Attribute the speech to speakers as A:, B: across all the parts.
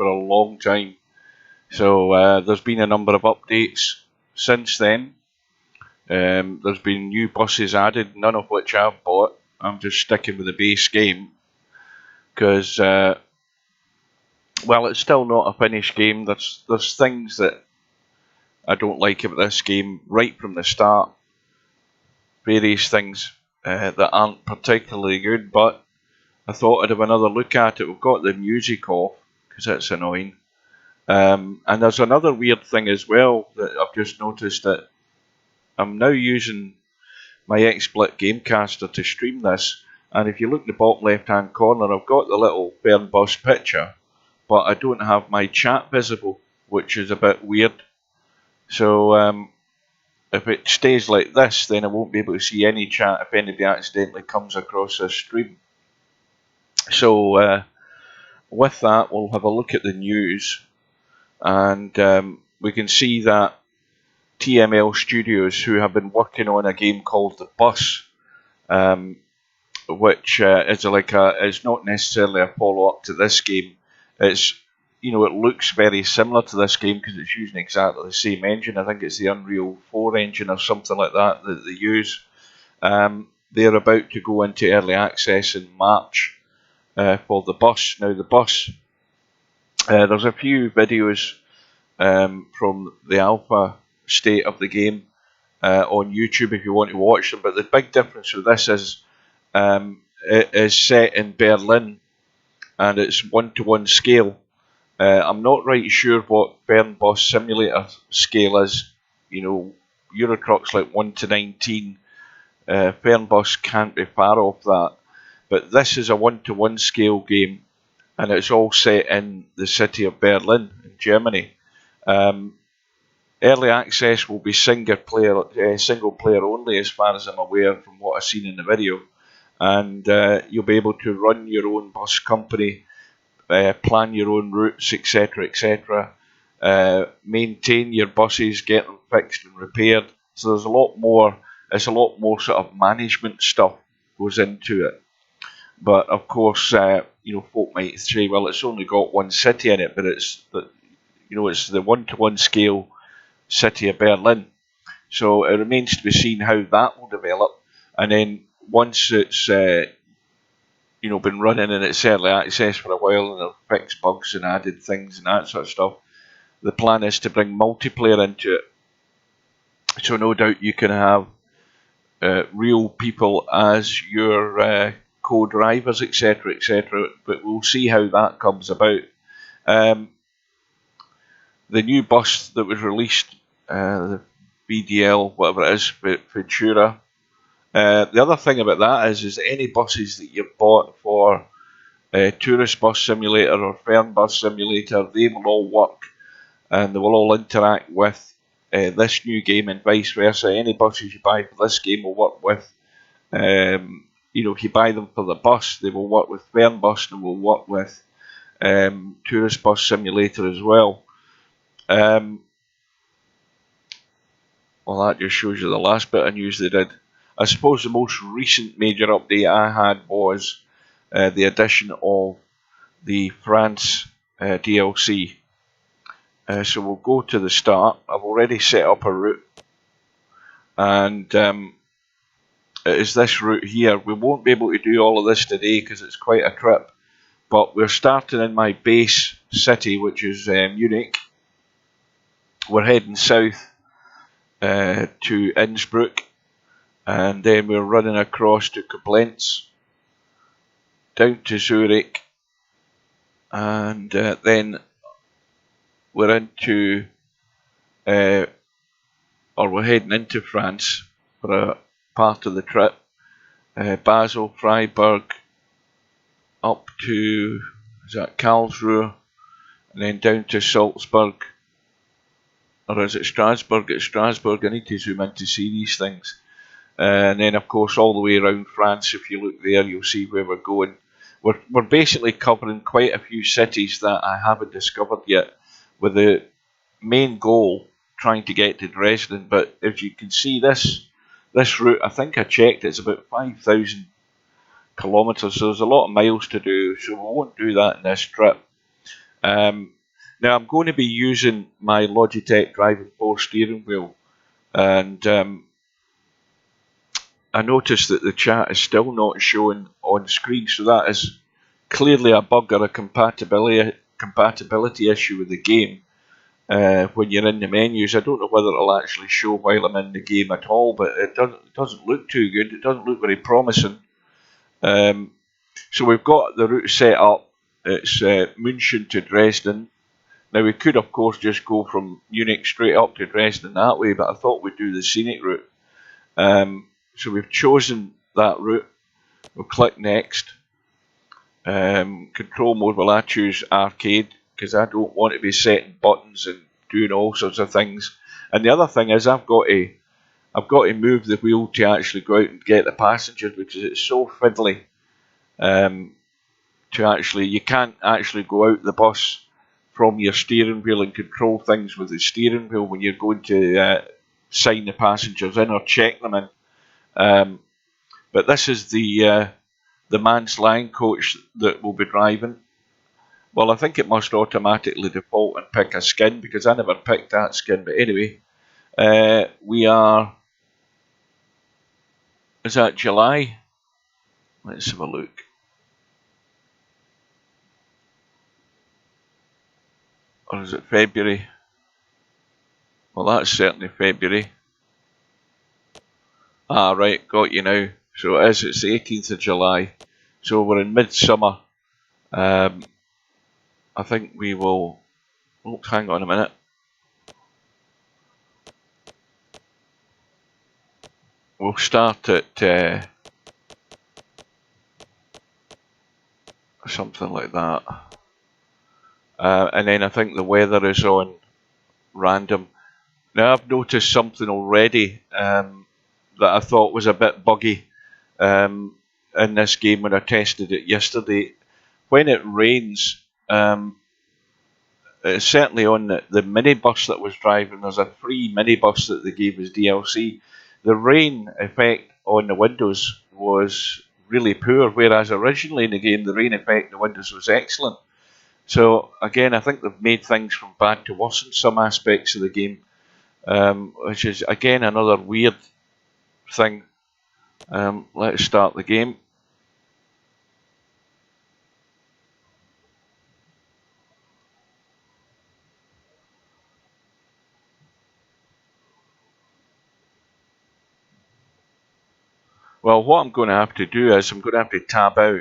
A: for a long time. So there's been a number of updates since then. There's been new buses added, none of which I've bought. I'm just sticking with the base game because, well, it's still not a finished game. There's things that I don't like about this game right from the start. Various things that aren't particularly good, but I thought I'd have another look at it. We've got the music off because it's annoying. And there's another weird thing as well that I've just noticed, that I'm now using my XSplit Gamecaster to stream this, and if you look in the bottom left hand corner, I've got the little Fernbus picture, but I don't have my chat visible, which is a bit weird. So if it stays like this, then I won't be able to see any chat if anybody accidentally comes across this stream. So with that, we'll have a look at the news, and we can see that TML Studios, who have been working on a game called The Bus, which is it's not necessarily a follow-up to this game. It's, it looks very similar to this game because it's using exactly the same engine. I think it's the Unreal 4 engine or something like that they use. They're about to go into early access in March for The Bus. Now, The Bus, there's a few videos from the alpha state of the game on YouTube if you want to watch them, but the big difference with this is it is set in Berlin and it's 1-to-1 scale. I'm not right sure what Fernbus simulator scale is. Euro Truck's like 1-to-19. Fernbus can't be far off that, but this is a 1-to-1 scale game, and it's all set in the city of Berlin in Germany. Early access will be single player only, as far as I'm aware from what I've seen in the video, and you'll be able to run your own bus company, plan your own routes, etc., etc., maintain your buses, get them fixed and repaired. So there's a lot more. It's a lot more sort of management stuff goes into it. But of course, folk might say, well, it's only got one city in it, but it's the 1-to-1 scale city of Berlin. So it remains to be seen how that will develop. And then once it's been running in its early access for a while and they've fixed bugs and added things and that sort of stuff, the plan is to bring multiplayer into it. So no doubt you can have real people as your co-drivers, etc., etc. But we'll see how that comes about. The new bus that was released, the VDL, whatever it is, Ventura. The other thing about that is any buses that you've bought for Tourist Bus Simulator or Fernbus Simulator, they will all work and they will all interact with this new game and vice versa. Any buses you buy for this game will work with, if you buy them for the bus, they will work with Fernbus and will work with Tourist Bus Simulator as well. Well, that just shows you the last bit of news they did. I suppose the most recent major update I had was the addition of the France DLC. So we'll go to the start. I've already set up a route, and it is this route here. We won't be able to do all of this today because it's quite a trip, but we're starting in my base city, which is Munich. We're heading south to Innsbruck, and then we're running across to Koblenz, down to Zurich, and then we're into, we're heading into France for a part of the trip. Basel, Freiburg, up to, Karlsruhe, and then down to Salzburg. Or is it Strasbourg? It's Strasbourg. I need to zoom in to see these things. And then, of course, all the way around France, if you look there, you'll see where we're going. We're basically covering quite a few cities that I haven't discovered yet, with the main goal trying to get to Dresden. But as you can see, this route, I think I checked, it's about 5,000 kilometres, so there's a lot of miles to do, so we won't do that in this trip. Now I'm going to be using my Logitech Driving Force steering wheel, and I noticed that the chat is still not showing on screen, so that is clearly a bug or a compatibility issue with the game. When you're in the menus, I don't know whether it'll actually show while I'm in the game at all, but it doesn't look too good. It doesn't look very promising. So we've got the route set up. It's München to Dresden. Now we could of course just go from Munich straight up to Dresden that way, but I thought we'd do the scenic route. So we've chosen that route. We'll click next. Control mode, well I choose arcade because I don't want to be setting buttons and doing all sorts of things. And the other thing is I've got to move the wheel to actually go out and get the passengers, because it's so fiddly. You can't actually go out the bus from your steering wheel and control things with the steering wheel when you're going to sign the passengers in or check them in. But this is the Man's Line coach that we'll be driving. Well, I think it must automatically default and pick a skin, because I never picked that skin. But anyway, we are... Is that July? Let's have a look. Or is it February? Well, that's certainly February. Ah, right, got you now. So it is, it's the 18th of July. So we're in midsummer. I think we will... Oh, hang on a minute. We'll start at something like that. And then I think the weather is on random. Now I've noticed something already that I thought was a bit buggy in this game when I tested it yesterday. When it rains, certainly on the minibus that was driving, there's a free minibus that they gave as DLC. The rain effect on the windows was really poor, whereas originally in the game the rain effect on the windows was excellent. So again, I think they've made things from bad to worse in some aspects of the game, which is again another weird thing. Let's start the game. Well, what I'm going to have to do is I'm going to have to tab out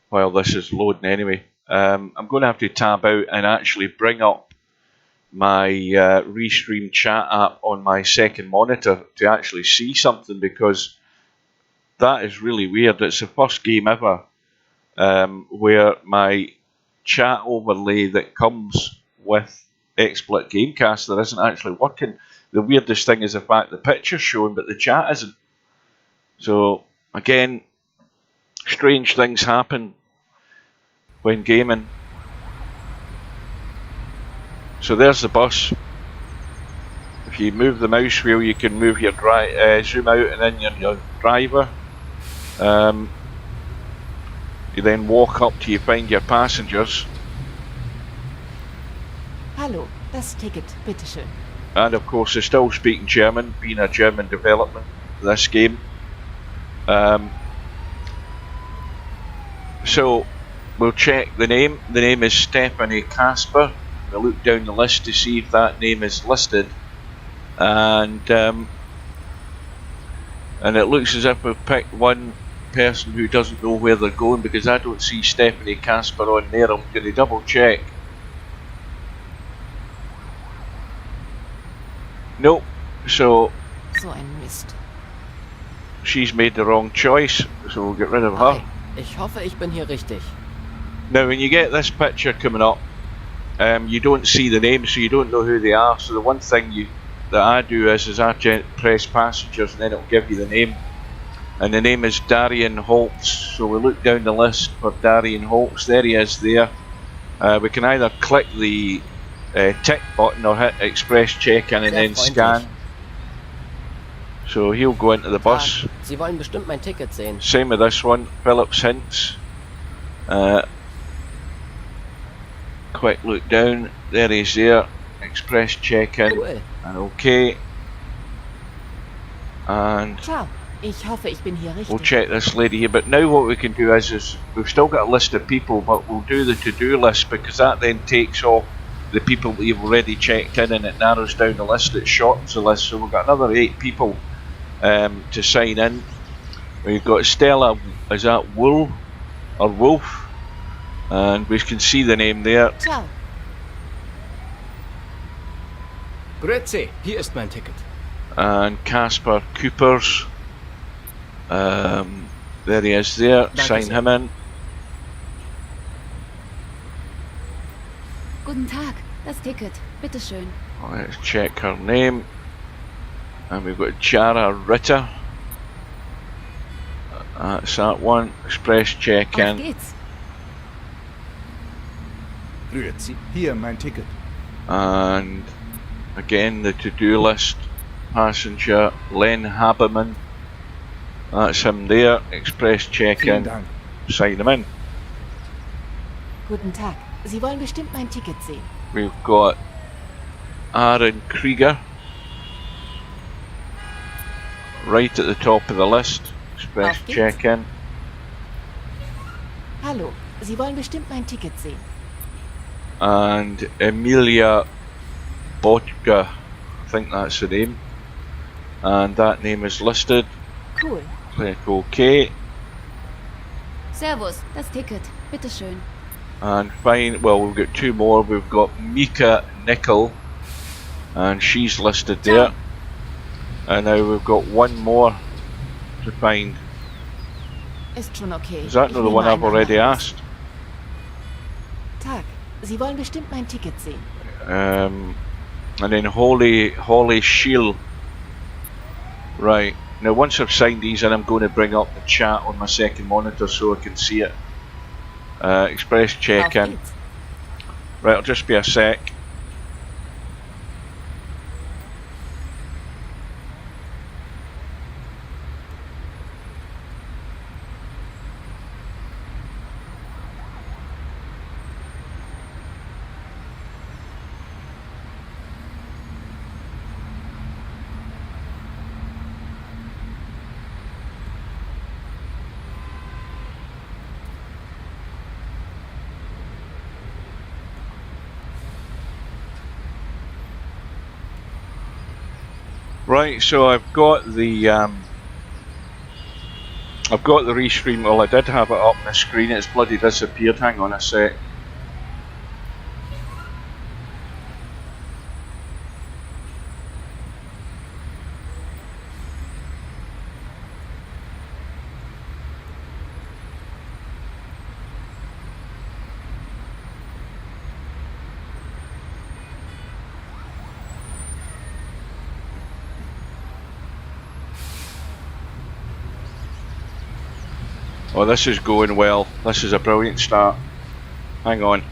A: while this is loading anyway. I'm going to have to tab out and actually bring up my Restream chat app on my second monitor to actually see something, because that is really weird. It's the first game ever where my chat overlay that comes with XSplit Gamecaster isn't actually working. The weirdest thing is the fact the picture's showing but the chat isn't. So again, strange things happen when gaming. So there's the bus. If you move the mouse wheel, you can move your zoom out and in your driver. You then walk up till you find your passengers.
B: Hallo, das Ticket, bitteschön.
A: And of course, they're still speaking German, being a German development, this game. So we'll check the name. The name is Stephanie Casper. We'll look down the list to see if that name is listed, and it looks as if we've picked one person who doesn't know where they're going, because I don't see Stephanie Casper on there. I'm going to double check. Nope. So
B: ein Mist.
A: She's made the wrong choice, so we'll get rid of her.
B: Hi. Ich hoffe, ich bin hier richtig.
A: Now when you get this picture coming up, you don't see the name, so you don't know who they are. So the one thing that I do is I press passengers and then it'll give you the name. And the name is Darian Holtz. So we look down the list for Darian Holtz. There he is there. We can either click the tick button or hit express check-in and then scan. So he'll go into the bus.
B: Sie wollen bestimmt mein Ticket sehen.
A: Same with this one, Phillips Hints. quick look down. There he's there. Express check-in.
B: Cool.
A: And okay. And
B: Ciao. Ich hoffe, ich bin hier
A: we'll
B: richtig.
A: check this lady here. But now what we can do is we've still got a list of people, but we'll do the to-do list, because that then takes off the people that you've already checked in, and it narrows down the list. It shortens the list. So we've got another 8 people to sign in. We've got Stella. Is that Wool or Wolf? And we can see the name there.
B: Ciao.
C: Grüezi, hier ist mein Ticket.
A: And Casper Coopers. There he is there.
C: Danke
A: Sign
C: sehr.
A: him in.
D: Guten Tag, das Ticket, bitteschön.
A: Let's check her name. And we've got Jara Ritter. That's that one. Express
D: Auf
A: check-in.
D: geht's.
E: Grüezi, hier mein Ticket.
A: And again, the to-do list. Passenger Len Haberman. That's him there. Express
E: Vielen
A: check-in.
E: Dank.
A: Sign him in.
B: Guten Tag. Sie wollen bestimmt mein Ticket sehen.
A: We've got Aaron Krieger. Right at the top of the list. Express
B: Auf geht's.
A: check-in.
B: Hallo. Sie wollen bestimmt mein Ticket sehen.
A: And Emilia Botka. I think that's the name. And that name is listed.
B: Cool.
A: Click OK.
D: Servus, das Ticket, bitteschön.
A: And fine, well, we've got 2 more. We've got Mika Nickel, and she's listed there. And now we've got 1 more to find.
B: Ist schon okay.
A: Is that
B: Ich
A: not the
B: nehme
A: one I've
B: einen
A: already
B: anderen.
A: asked?
B: Tag. Sie wollen bestimmt mein Ticket sehen.
A: And then Holly Shield. Right. Now once I've signed these in, I'm going to bring up the chat on my second monitor so I can see it. Express
B: Auf
A: check-in.
B: geht's.
A: Right, it'll just be a sec. Right, so I've got the restream. Well, I did have it up on the screen. It's bloody disappeared. Hang on a sec. Oh, this is going well. This is a brilliant start. Hang on.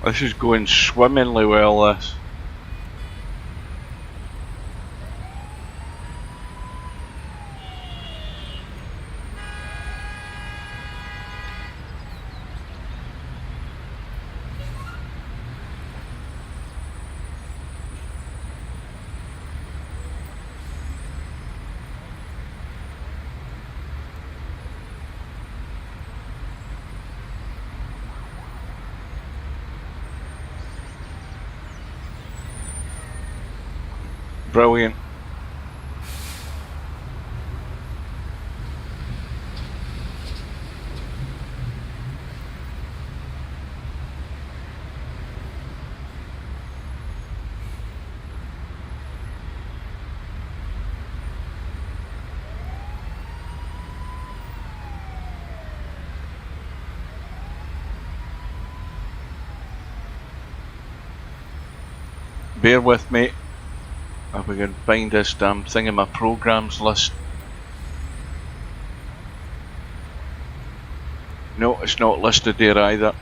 A: This is going swimmingly well, this. Brilliant. bear with me. If we can find this damn thing in my programs list. No, it's not listed there either.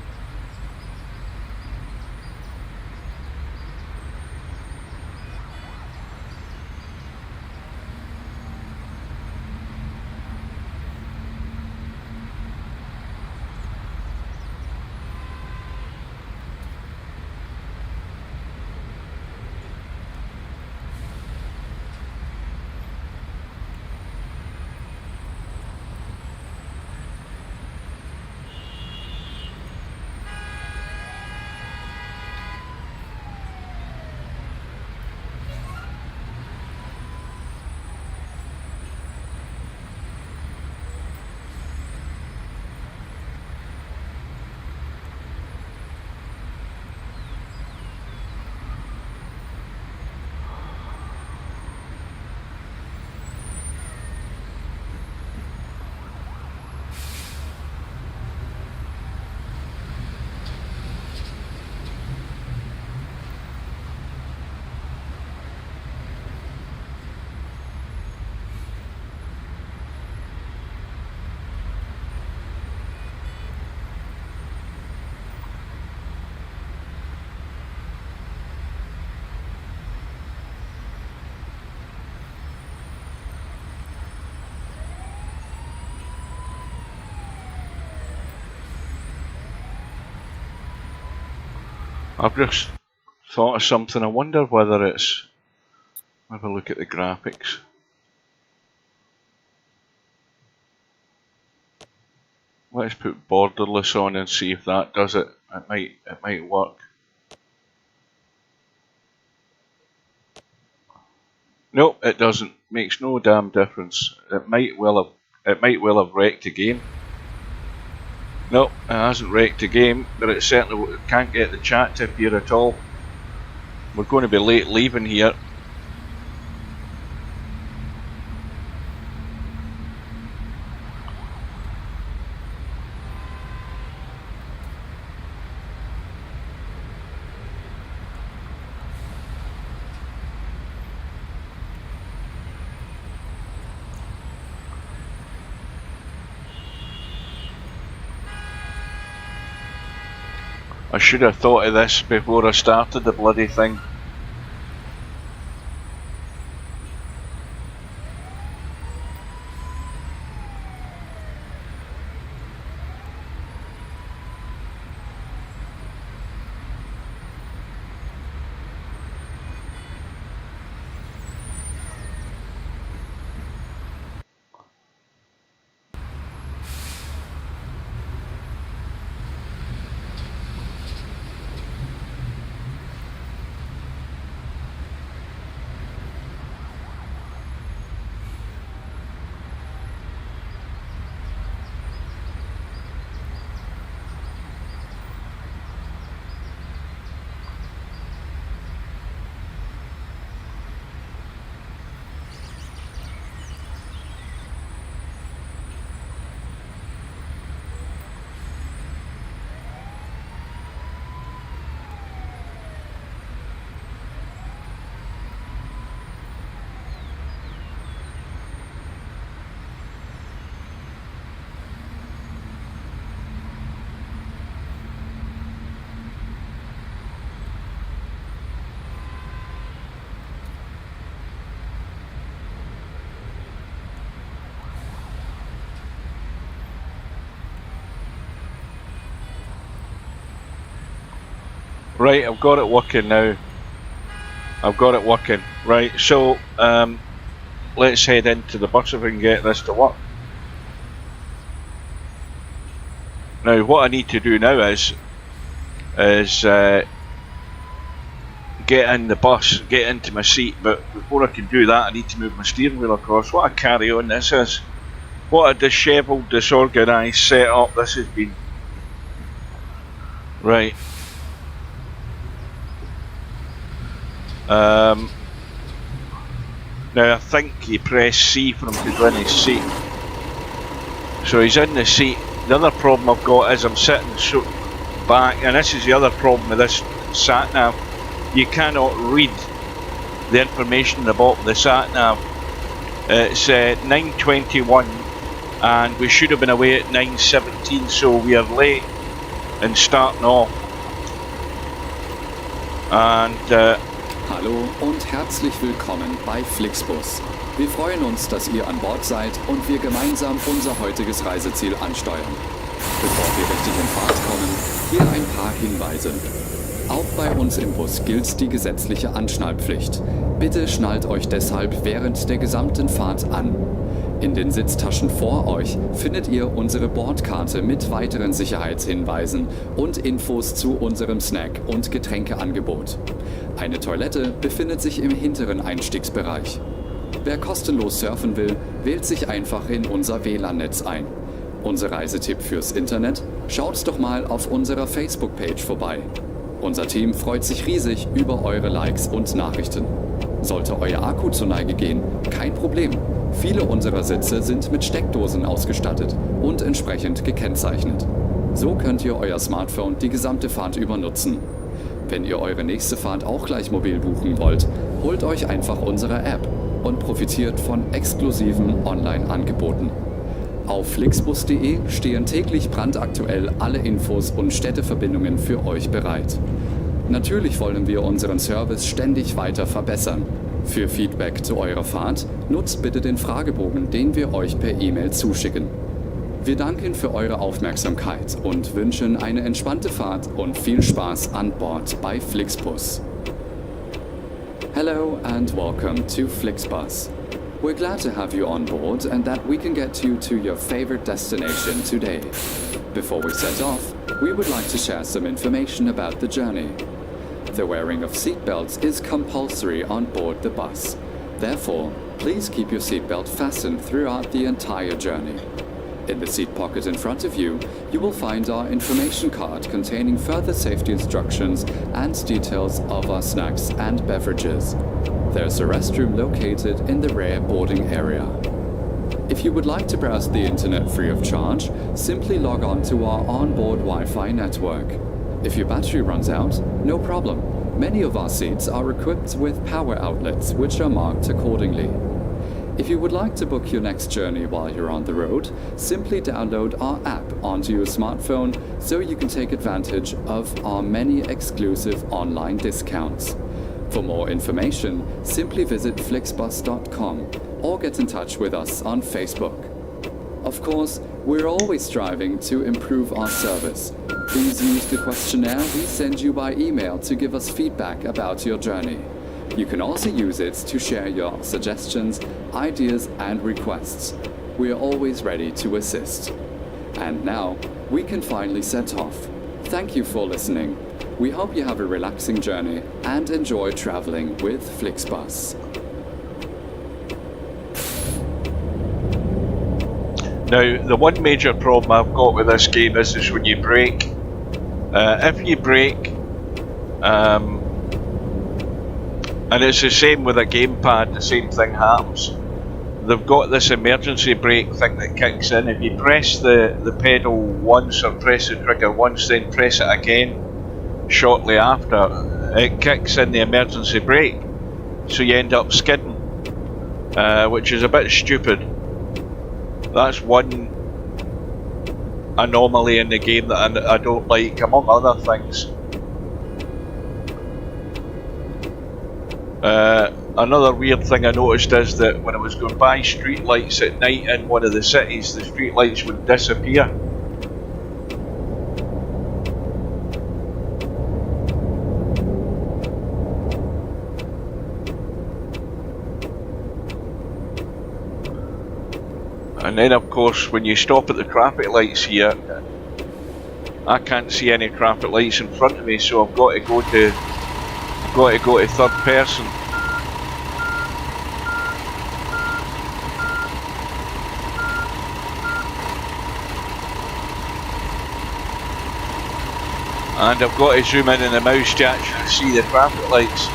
A: I've just thought of something. I wonder whether it's... Have a look at the graphics. Let's put borderless on and see if that does it. It might work. Nope, it doesn't. Makes no damn difference. It might well have wrecked the game. Nope, it hasn't wrecked the game, but it certainly can't get the chat tip here at all. We're going to be late leaving here. I should have thought of this before I started the bloody thing. Right, I've got it working now. I've got it working. Right, so let's head into the bus if we can get this to work. Now, what I need to do now is get in the bus, get into my seat, but before I can do that I need to move my steering wheel across. What a carry on this is. What a dishevelled, disorganised setup this has been. Right. Now I think he pressed C for him to go in his seat. So he's in the seat. The other problem I've got is I'm sitting so back, and this is the other problem with this sat nav. you cannot read the information in the bottom of the sat nav. It's 9:21 and we should have been away at 9:17, so we are late in starting off. And
F: Hallo und herzlich willkommen bei Flixbus. Wir freuen uns, dass ihr an Bord seid und wir gemeinsam unser heutiges Reiseziel ansteuern. Bevor wir richtig in Fahrt kommen, hier ein paar Hinweise. Auch bei uns im Bus gilt die gesetzliche Anschnallpflicht. Bitte schnallt euch deshalb während der gesamten Fahrt an. In den Sitztaschen vor euch findet ihr unsere Bordkarte mit weiteren Sicherheitshinweisen und Infos zu unserem Snack- und Getränkeangebot. Eine Toilette befindet sich im hinteren Einstiegsbereich. Wer kostenlos surfen will, wählt sich einfach in unser WLAN-Netz ein. Unser Reisetipp fürs Internet? Schaut doch mal auf unserer Facebook-Page vorbei. Unser Team freut sich riesig über eure Likes und Nachrichten. Sollte euer Akku zur Neige gehen, kein Problem. Viele unserer Sitze sind mit Steckdosen ausgestattet und entsprechend gekennzeichnet. So könnt ihr euer Smartphone die gesamte Fahrt über nutzen. Wenn ihr eure nächste Fahrt auch gleich mobil buchen wollt, holt euch einfach unsere App und profitiert von exklusiven Online-Angeboten. Auf flixbus.de stehen täglich brandaktuell alle Infos und Städteverbindungen für euch bereit. Natürlich wollen wir unseren Service ständig weiter verbessern. Für Feedback zu eurer Fahrt nutzt bitte den Fragebogen, den wir euch per E-Mail zuschicken. Wir danken für eure Aufmerksamkeit und wünschen eine entspannte Fahrt und viel Spaß an Bord bei Flixbus. Hello and welcome to Flixbus. We're glad to have you on board and that we can get you to your favorite destination today. Before we set off, we would like to share some information about the journey. The wearing of seatbelts is compulsory on board the bus. Therefore, please keep your seatbelt fastened throughout the entire journey. In the seat pocket in front of you, you will find our information card containing further safety instructions and details of our snacks and beverages. There's a restroom located in the rear boarding area. If you would like to browse the internet free of charge, simply log on to our onboard Wi-Fi network. If your battery runs out, no problem. Many of our seats are equipped with power outlets, which are marked accordingly. If you would like to book your next journey while you're on the road, simply download our app onto your smartphone so you can take advantage of our many exclusive online discounts. For more information, simply visit flixbus.com or get in touch with us on Facebook. Of course, we're always striving to improve our service. Please use the questionnaire we send you by email to give us feedback about your journey. You can also use it to share your suggestions, ideas, and requests. We are always ready to assist. And now, we can finally set off. Thank you for listening. We hope you have a relaxing journey and enjoy traveling with Flixbus.
A: now, the one major problem I've got with this game is when you brake. If you brake, and it's the same with a gamepad, the same thing happens. They've got this emergency brake thing that kicks in. If you press the pedal once or press the trigger once, then press it again shortly after, it kicks in the emergency brake. So you end up skidding, which is a bit stupid. That's one anomaly in the game that I don't like, among other things. Another weird thing I noticed is that when I was going by street lights at night in one of the cities, the street lights would disappear. And then of course when you stop at the traffic lights here, I can't see any traffic lights in front of me, so I've got to go to third person. And I've got to zoom in the mouse to actually see the traffic lights.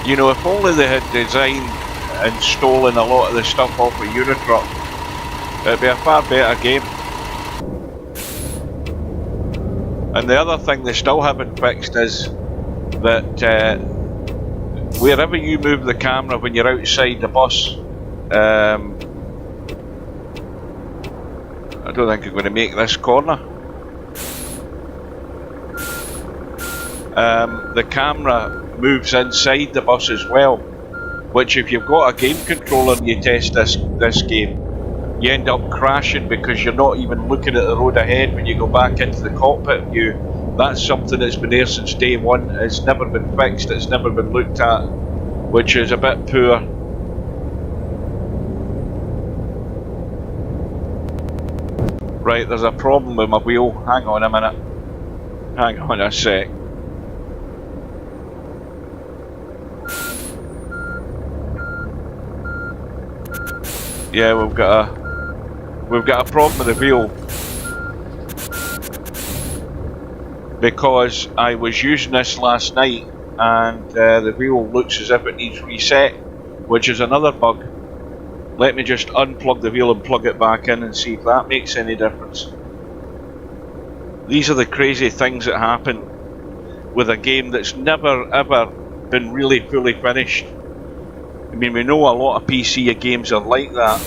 A: You know, if only they had designed and stolen a lot of the stuff off of Unitruck It'd be a far better game. And the other thing they still haven't fixed is that wherever you move the camera when you're outside the bus, I don't think I'm going to make this corner. The camera moves inside the bus as well, which if you've got a game controller and you test this game, you end up crashing because you're not even looking at the road ahead when you go back into the cockpit view. That's something that's been there since day one. It's never been fixed, it's never been looked at, which is a bit poor. Right, there's a problem with my wheel. Hang on a minute. Hang on a sec. Yeah, we've got a problem with the wheel because I was using this last night and the wheel looks as if it needs reset, which is another bug. Let me just unplug the wheel and plug it back in and see if that makes any difference. These are the crazy things that happen with a game that's never ever been really fully finished. I mean, we know a lot of PC games are like that,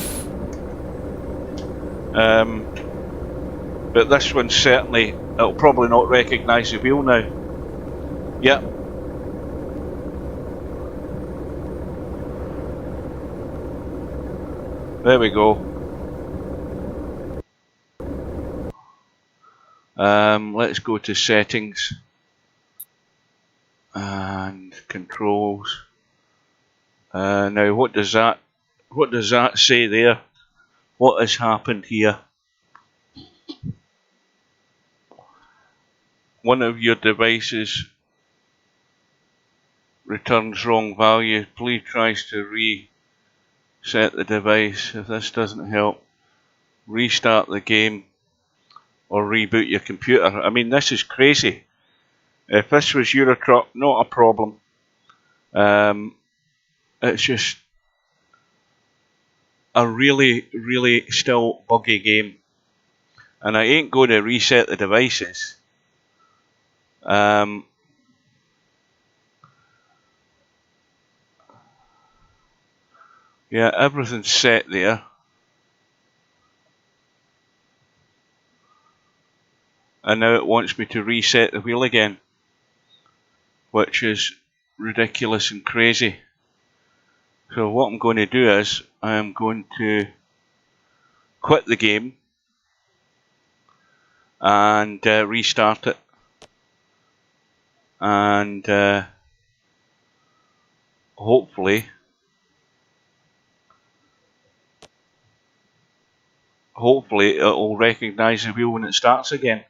A: but this one certainly, it'll probably not recognise the wheel now. Yep. There we go. Let's go to settings and controls. Now, what does that say there? What has happened here? One of your devices returns wrong value. Please tries to reset the device. If this doesn't help, restart the game or reboot your computer. I mean, this is crazy. If this was Eurotruck, not a problem. It's just a really, really still buggy game. And I ain't going to reset the devices. Yeah, everything's set there. And now it wants me to reset the wheel again, which is ridiculous and crazy. So what I'm going to do is I am going to quit the game and restart it, and hopefully it'll recognise the wheel when it starts again.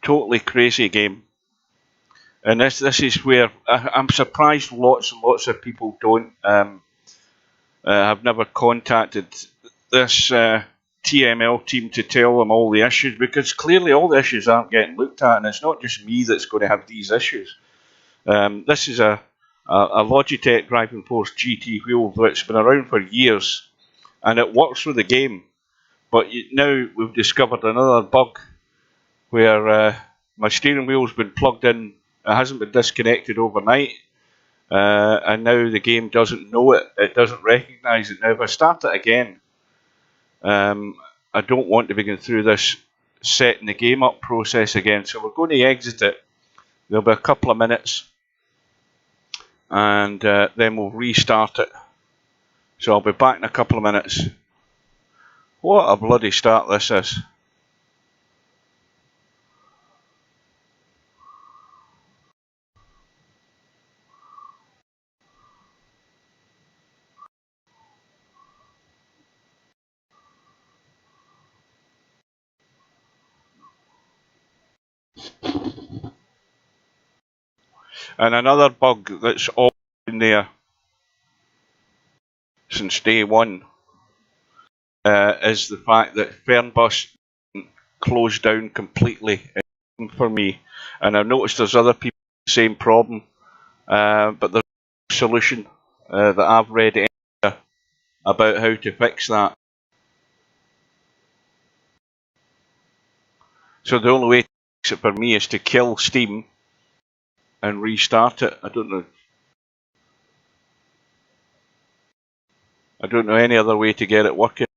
A: Totally crazy game. And this is where I'm surprised lots and lots of people don't have never contacted this TML team to tell them all the issues, because clearly all the issues aren't getting looked at, and it's not just me that's going to have these issues. This is a Logitech Driving Force GT wheel that's been around for years, and it works with the game, but now we've discovered another bug where my steering wheel's been plugged in. It hasn't been disconnected overnight, and now the game doesn't know it. It doesn't recognise it. Now, if I start it again, I don't want to be going through this setting the game up process again. So we're going to exit it. There'll be a couple of minutes, and then we'll restart it. So I'll be back in a couple of minutes. What a bloody start this is. And another bug that's all in there since day one is the fact that Fernbus closed down completely for me. And I've noticed there's other people with the same problem, but there's solution that I've read anywhere about how to fix that. So the only way to fix it for me is to kill Steam and restart it. I don't know any other way to get it working.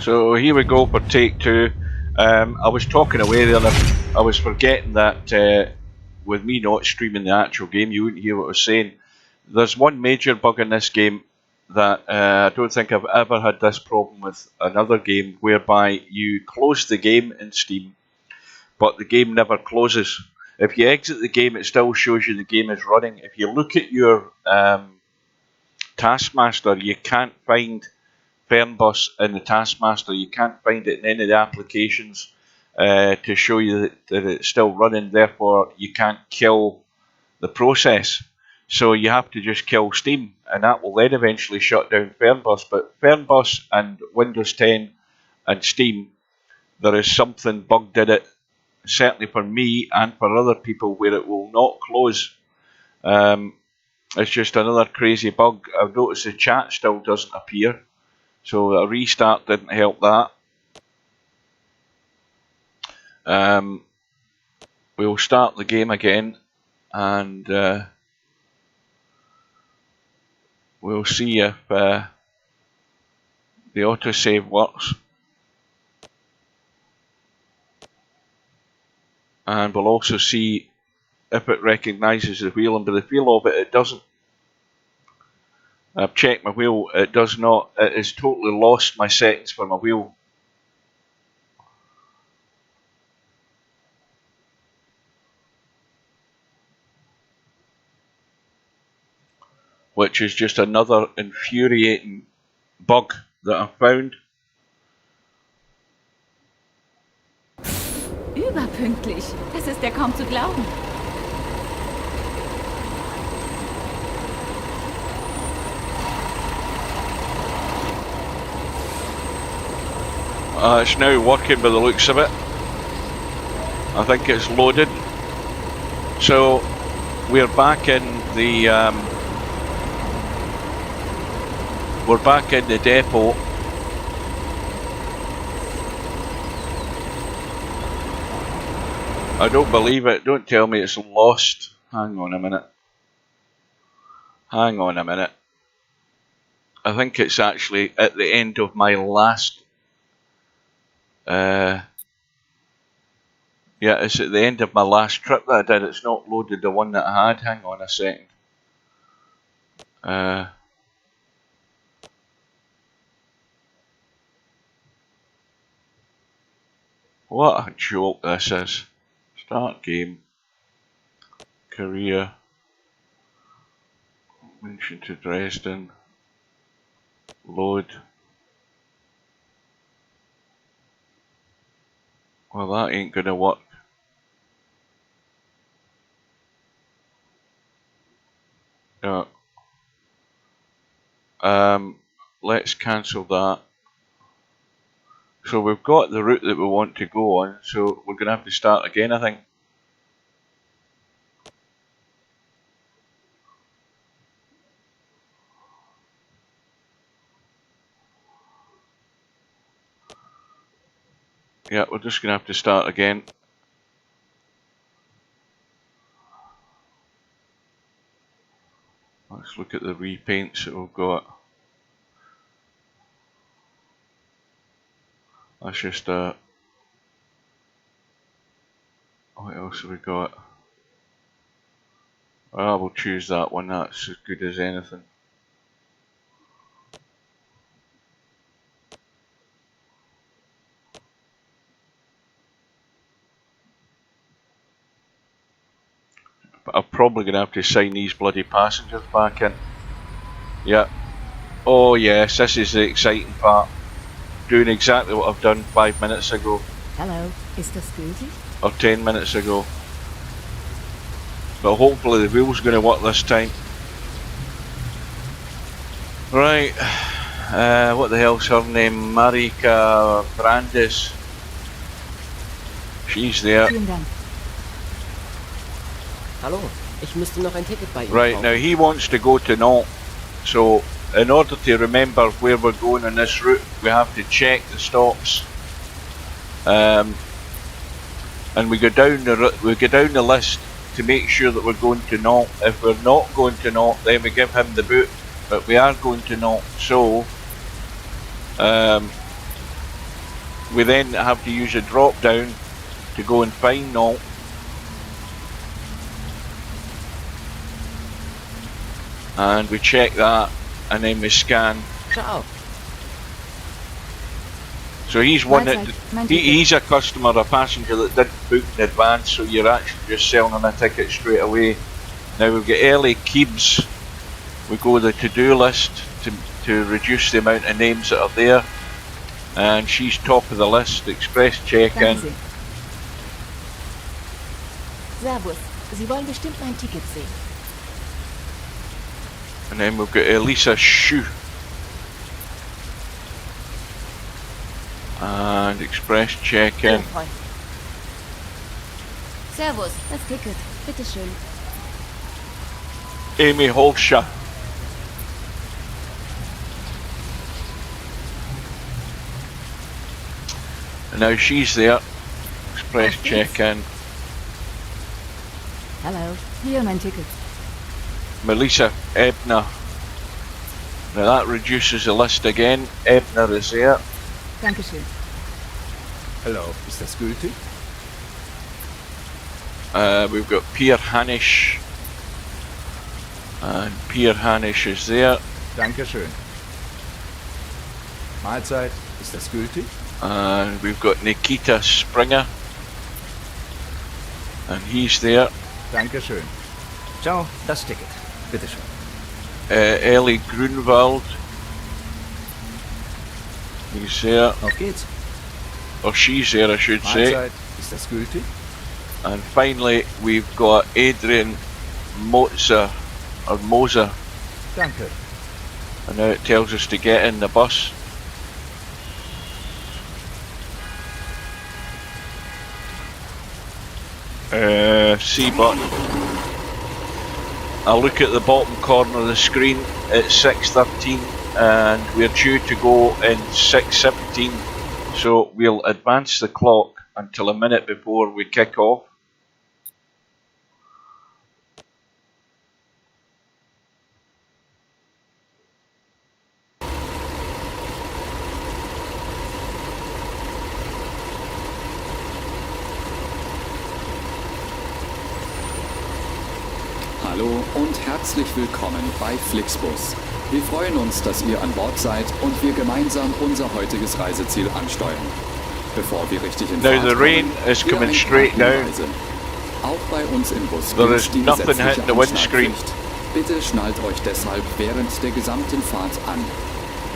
A: So here we go for take two. I was talking away there. I was forgetting that with me not streaming the actual game, you wouldn't hear what I was saying. There's one major bug in this game that I don't think I've ever had this problem with another game, whereby you close the game in Steam, but the game never closes. If you exit the game, it still shows you the game is running. If you look at your Taskmaster, you can't find Fernbus in the Taskmaster. You can't find it in any of the applications to show you that it's still running. Therefore, you can't kill the process. So you have to just kill Steam, and that will then eventually shut down Fernbus. But Fernbus and Windows 10 and Steam, there is something bugged in it, certainly for me and for other people, where it will not close. It's just another crazy bug. I've noticed the chat still doesn't appear. So a restart didn't help that. We'll start the game again, and we'll see if the autosave works. And we'll also see if it recognises the wheel, and by the feel of it, it doesn't. I've checked my wheel, it does not. It has totally lost my settings for my wheel. Which is just another infuriating bug that I've found.
D: Überpünktlich. Das ist ja kaum zu glauben.
A: It's now working by the looks of it. I think it's loaded. So we're back in the depot. I don't believe it. Don't tell me it's lost. Hang on a minute. Hang on a minute. I think it's actually at the end of my last. Yeah, it's at the end of my last trip that I did. It's not loaded the one that I had. Hang on a second. What a joke this is. Start game. Career. Mention to Dresden. Load. Well, that ain't gonna work. No. Let's cancel that. So we've got the route that we want to go on, so we're gonna have to start again, I think. Yeah, we're just gonna have to start again. Let's look at the repaints that we've got. That's just what else have we got? Well, we'll choose that one, that's as good as anything. I'm probably going to have to sign these bloody passengers back in. Yeah. Oh yes, this is the exciting part. Doing exactly what I've done 5 minutes ago.
B: Hallo, ist das gültig?
A: Or 10 minutes ago. But hopefully the wheel's going to work this time. Right. What the hell's her name? Marika Brandis. She's there.
B: Vielen Dank.
G: Hallo, ich müsste noch ein Ticket bei Ihnen
A: Right,
G: kaufen.
A: now he wants to go to Nantes. So, in order to remember where we're going on this route, we have to check the stops. And we go down the list to make sure that we're going to Nantes. If we're not going to Nantes, then we give him the boot. But we are going to Nantes, so we then have to use a drop down to go and find Nantes. And we check that, and then we scan.
G: Ciao.
A: So he's one that
B: Mein Ticket.
A: he's a customer, a passenger that didn't book in advance. So you're actually just selling him a ticket straight away. Now we've got Ellie Keebs. We go to the to-do list to reduce the amount of names that are there, and she's top of the list. Express check-in.
B: Danke sehr. Servus, Sie wollen bestimmt mein Ticket sehen.
A: And then we've got Elisa Shu. And express check-in.
B: Freund.
D: Servus, das Ticket. Bitteschön.
A: Amy Holscher. And now she's there. Express
B: Was geht's?
A: check-in.
B: Hallo, hier mein Ticket.
A: Melissa Ebner. Now that reduces the list again. Ebner is there.
B: Dankeschön.
E: Hallo, ist das gültig?
A: We've got Pierre Hanisch. And Pierre Hanisch is there.
E: Dankeschön. Mahlzeit, ist das gültig?
A: And we've got Nikita Springer. And he's there.
E: Dankeschön.
C: Ciao, das Ticket. Bitteschön.
A: Ellie Grunwald. He's there.
C: Auf geht's.
A: Or she's there, I should say.
E: Mahlzeit, ist das gültig?
A: And finally, we've got Adrian Moser.
E: Danke.
A: And now it tells us to get in the bus. C button. I look at the bottom corner of the screen. It's 6:13 and we're due to go in 6:17. So we'll advance the clock until a minute before we kick off.
F: Hallo und herzlich willkommen bei Flixbus. Wir freuen uns, dass ihr an Bord seid und wir gemeinsam unser heutiges Reiseziel ansteuern. Bevor wir richtig in
A: Now
F: Fahrt
A: the rain
F: kommen,
A: is
F: hier
A: coming
F: ein paar
A: straight down.
F: Hinweise. Auch bei uns im Bus
A: There
F: gilt
A: is
F: die
A: nothing
F: gesetzliche
A: hitting the windscreen.
F: Anschnallpflicht. Bitte schnallt euch deshalb während der gesamten Fahrt an.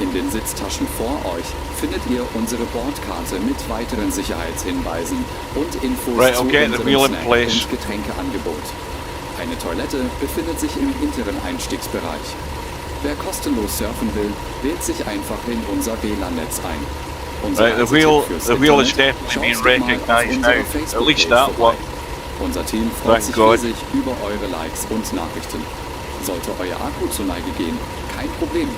F: In den Sitztaschen vor euch findet ihr unsere Bordkarte mit weiteren Sicherheitshinweisen und Infos
A: Right,
F: zu
A: okay, the wheel in
F: unserem Snack-
A: place.
F: und Getränkeangebot. Eine Toilette befindet sich im hinteren Einstiegsbereich. Wer kostenlos surfen will, wählt sich einfach in unser WLAN-Netz ein. Unser
A: Right, the
F: Reisetipp
A: wheel-
F: fürs
A: the wheel is
F: Internet,
A: definitely
F: schaut
A: being
F: doch mal auf
A: recognized
F: unserer
A: now. At least
F: Facebook-Page
A: that
F: vorbei.
A: one.
F: Unser Team freut
A: Thank
F: sich
A: God.
F: riesig über eure Likes und Nachrichten. Sollte euer Akku zur Neige gehen, kein Problem.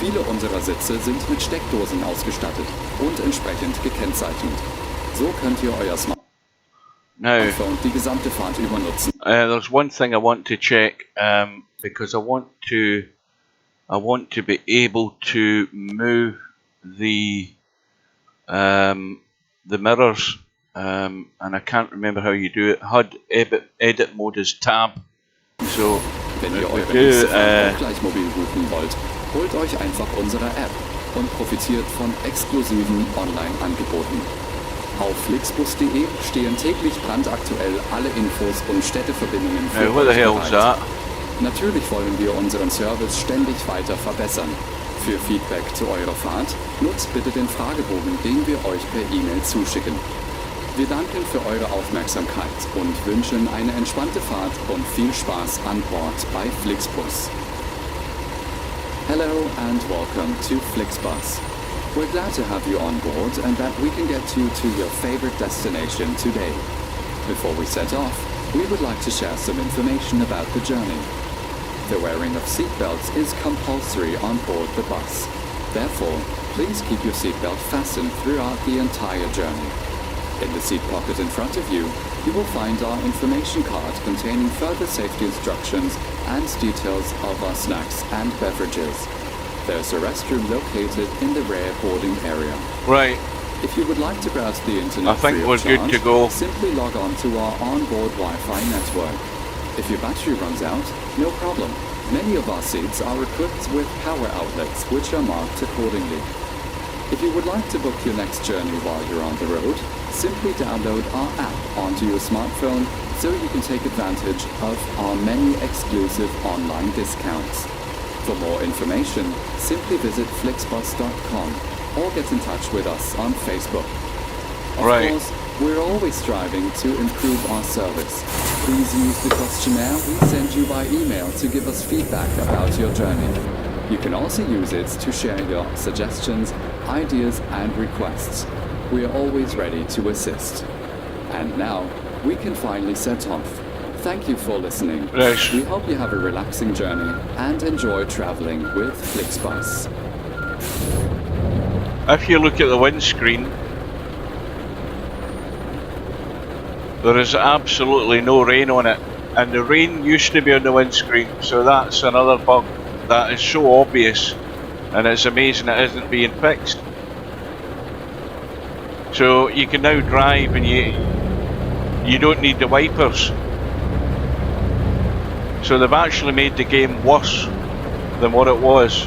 F: Viele unserer Sitze sind mit Steckdosen ausgestattet und entsprechend gekennzeichnet. So könnt ihr euer
A: Now,
F: Smartphone die gesamte Fahrt über nutzen.
A: there's one thing I want to check because I want to be able to move the mirrors and I can't remember how you do it. HUD edit mode is tab. So
F: Wenn ihr
A: we
F: eure
A: do,
F: nächste Fahrt auch gleich mobil buchen wollt, holt euch einfach unsere App und profitiert von exklusiven Online-Angeboten. Auf flixbus.de stehen täglich brandaktuell alle Infos und Städteverbindungen für
A: Now, what the
F: euch
A: hell's
F: bereit.
A: that?
F: Natürlich wollen wir unseren Service ständig weiter verbessern. Für Feedback zu eurer Fahrt nutzt bitte den Fragebogen, den wir euch per E-Mail zuschicken. Wir danken für eure Aufmerksamkeit und wünschen eine entspannte Fahrt und viel Spaß an Bord bei Flixbus. Hello and welcome to Flixbus. We're glad to have you on board and that we can get you to your favorite destination today. Before we set off, we would like to share some information about the journey. The wearing of seatbelts is compulsory on board the bus. Therefore, please keep your seatbelt fastened throughout the entire journey. In the seat pocket in front of you, you will find our information card containing further safety instructions and details of our snacks and beverages. There's a restroom located in the rear boarding area.
A: Right.
F: If you would like to browse the internet
A: I think
F: free of
A: we're good
F: charge,
A: to go.
F: simply log on to our onboard Wi-Fi network. If your battery runs out, no problem. Many of our seats are equipped with power outlets which are marked accordingly. If you would like to book your next journey while you're on the road, simply download our app onto your smartphone so you can take advantage of our many exclusive online discounts. For more information, simply visit flixbus.com or get in touch with us on Facebook. Of
A: Right.
F: course, we're always striving to improve our service. Please use the questionnaire we send you by email to give us feedback about your journey. You can also use it to share your suggestions, ideas, and requests. We are always ready to assist. And now, we can finally set off. Thank you for listening.
A: Right.
F: We hope you have a relaxing journey and enjoy traveling with Flixbus.
A: If you look at the windscreen, there is absolutely no rain on it, and the rain used to be on the windscreen, so that's another bug that is so obvious, and it's amazing it isn't being fixed. So you can now drive and you don't need the wipers. So they've actually made the game worse than what it was.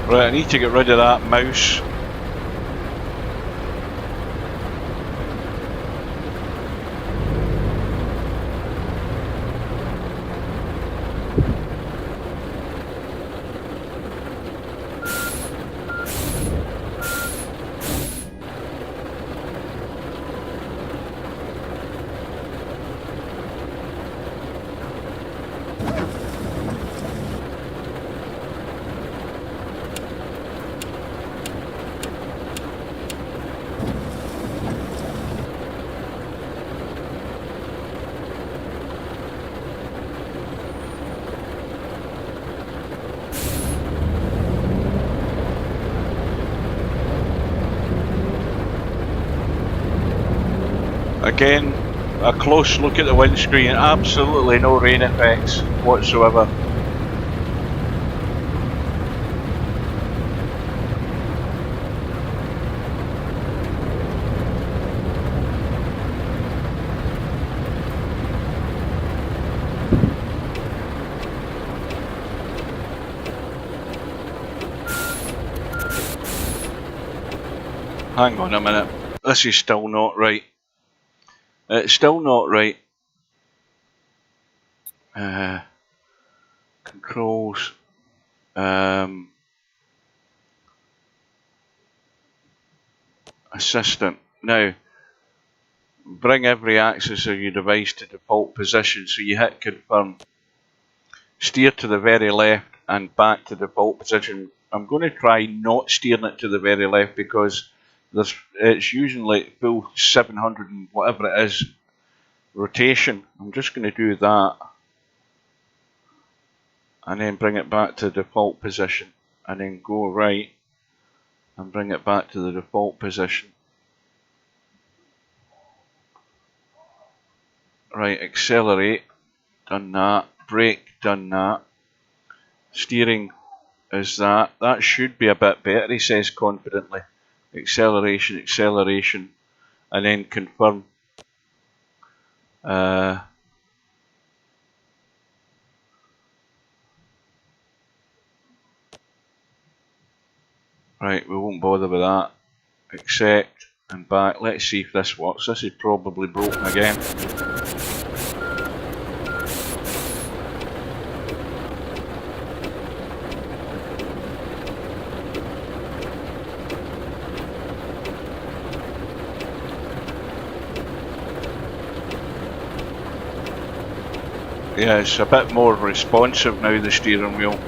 A: Right, I need to get rid of that mouse. Again, a close look at the windscreen, absolutely no rain effects whatsoever. Hang on a minute, this is still not right. It's still not right. Controls. Assistant. Now, bring every axis of your device to default position, so you hit confirm. Steer to the very left and back to default position. I'm going to try not steering it to the very left because it's using like full 700 and whatever it is rotation. I'm just going to do that and then bring it back to default position and then go right and bring it back to the default position. Right, accelerate, done that. Brake, done that. Steering is that. That should be a bit better, he says confidently. Acceleration, acceleration, and then confirm. Right, we won't bother with that. Accept and back. Let's see if this works. This is probably broken again. Yeah, it's a bit more responsive now, the steering wheel.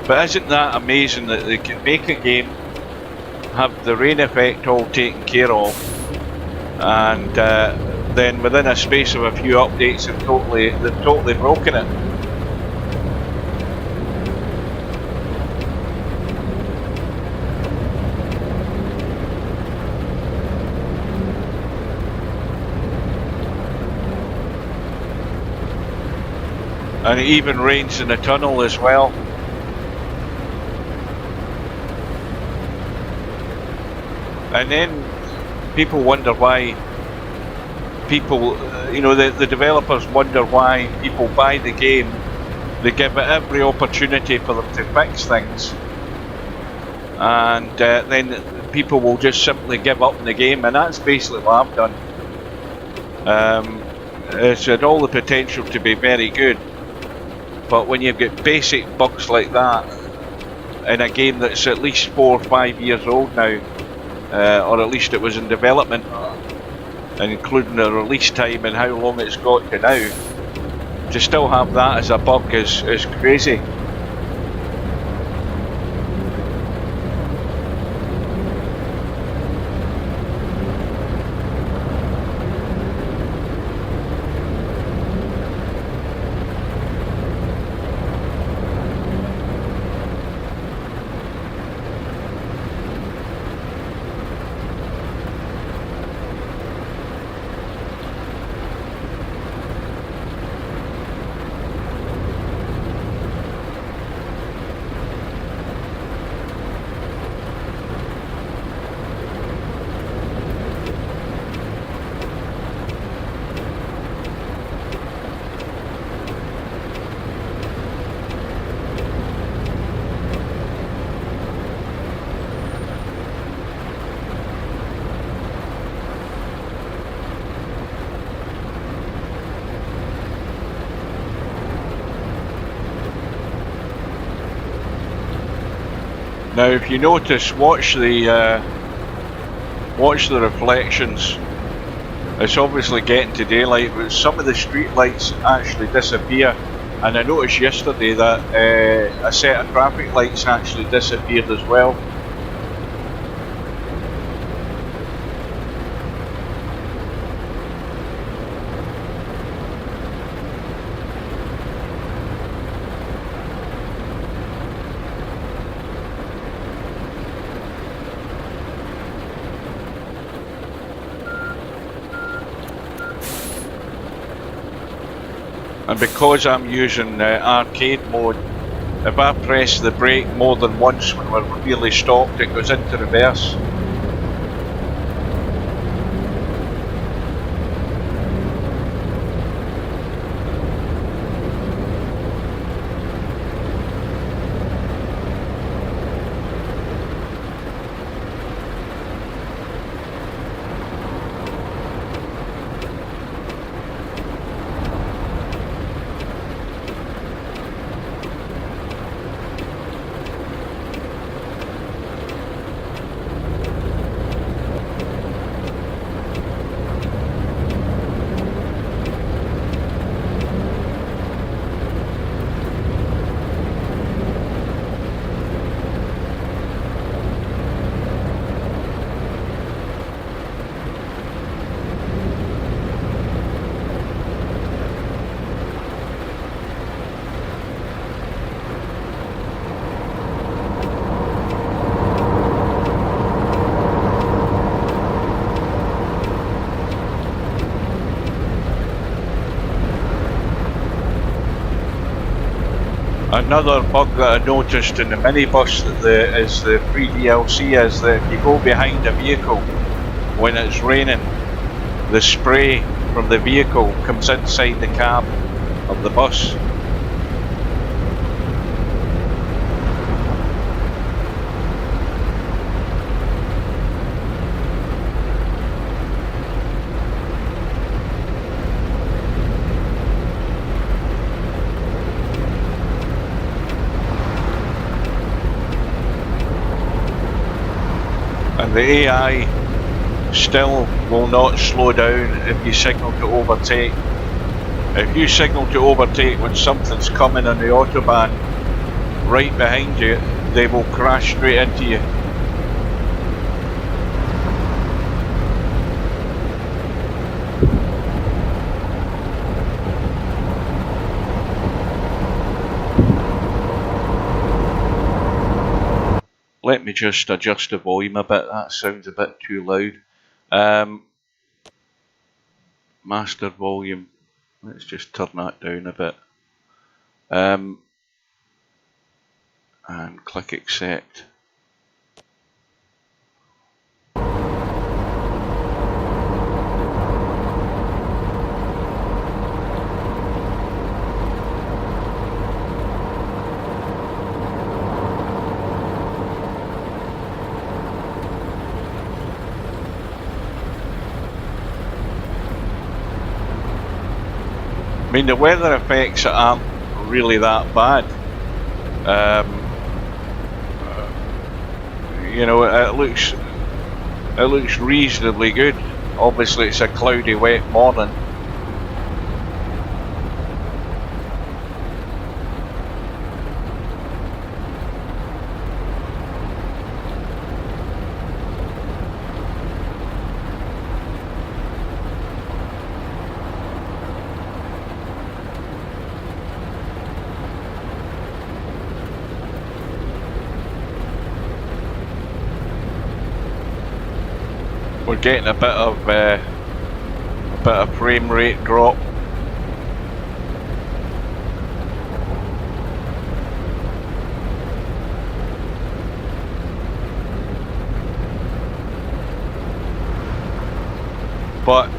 A: But isn't that amazing that they can make a game, have the rain effect all taken care of, and then within a space of a few updates they've totally broken it. And it even rains in the tunnel as well. And then people wonder why people, the developers wonder why people buy the game. They give it every opportunity for them to fix things, and then people will just simply give up on the game, and that's basically what I've done. It's had all the potential to be very good, but when you've got basic bugs like that in a game that's at least 4 or 5 years old now, or at least it was in development, including the release time and how long it's got to now, to still have that as a bug is crazy. Now, if you notice, watch the reflections. It's obviously getting to daylight, but some of the street lights actually disappear. And I noticed yesterday that a set of traffic lights actually disappeared as well. And because I'm using arcade mode, if I press the brake more than once when we're really stopped, it goes into reverse. Another bug that I noticed in the minibus that is the free DLC is that if you go behind a vehicle when it's raining, the spray from the vehicle comes inside the cab of the bus. And the AI still will not slow down if you signal to overtake. If you signal to overtake when something's coming on the autobahn right behind you, they will crash straight into you. Let me just adjust the volume a bit, that sounds a bit too loud. Master volume, let's just turn that down a bit. And click accept. I mean, the weather effects aren't really that bad. You know, it looks reasonably good. Obviously, it's a cloudy, wet morning. We're getting a bit of frame rate drop. But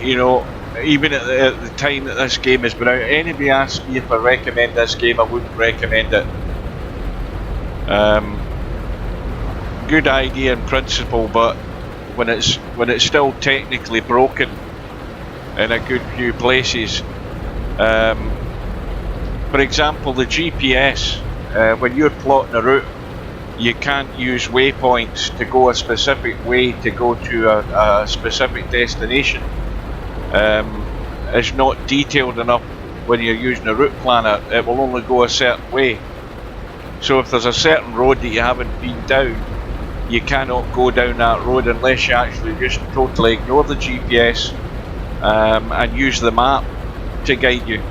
A: you know, even at the time that this game has been out, anybody asks me if I recommend this game, I wouldn't recommend it. Good idea in principle, but when it's still technically broken in a good few places. For example, the GPS, when you're plotting a route, you can't use waypoints to go a specific way to go to a specific destination. It's not detailed enough when you're using a route planner. It will only go a certain way. So if there's a certain road that you haven't been down, you cannot go down that road unless you actually just totally ignore the GPS and use the map to guide you.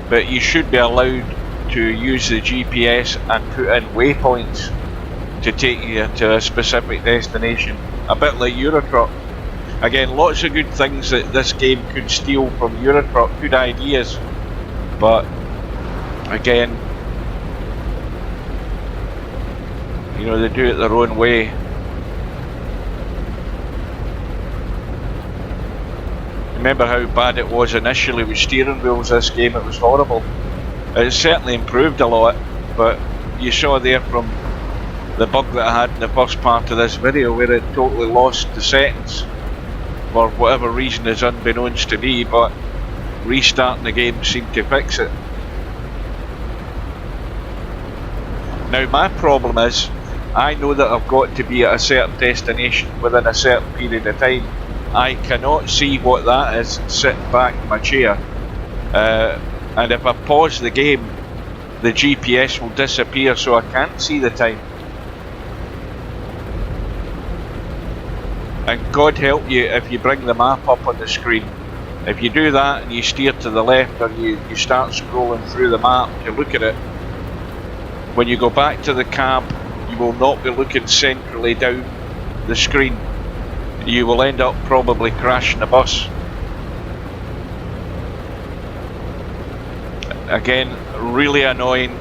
A: But you should be allowed to use the GPS and put in waypoints to take you to a specific destination, a bit like Eurotruck. Again, lots of good things that this game could steal from Eurotruck, good ideas, but again, you know, they do it their own way. Remember how bad it was initially with steering wheels this game, it was horrible. It's certainly improved a lot, but you saw there from the bug that I had in the first part of this video where it totally lost the settings for whatever reason is unbeknownst to me, but restarting the game seemed to fix it. Now my problem is, I know that I've got to be at a certain destination within a certain period of time. I cannot see what that is sitting back in my chair, and if I pause the game, the GPS will disappear, so I can't see the time. And God help you if you bring the map up on the screen. If you do that and you steer to the left, or you start scrolling through the map to look at it, when you go back to the cab, you will not be looking centrally down the screen. You will end up probably crashing the bus. Again, really annoying.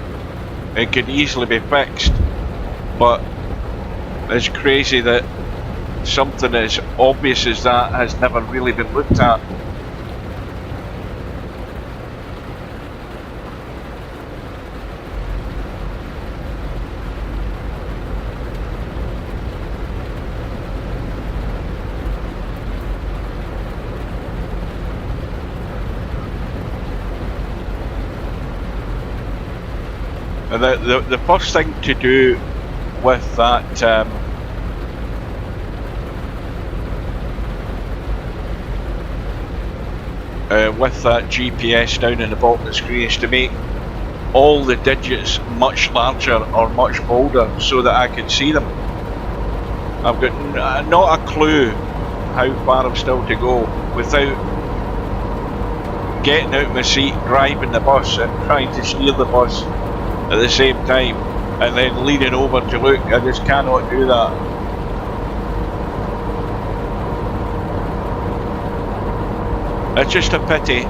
A: It could easily be fixed, but it's crazy that something as obvious as that has never really been looked at. And the first thing to do with that GPS down in the bottom of the screen is to make all the digits much larger or much bolder so that I can see them. I've got not a clue how far I'm still to go without getting out of my seat, driving the bus and trying to steer the bus at the same time, and then leaning over to look. I just cannot do that. It's just a pity.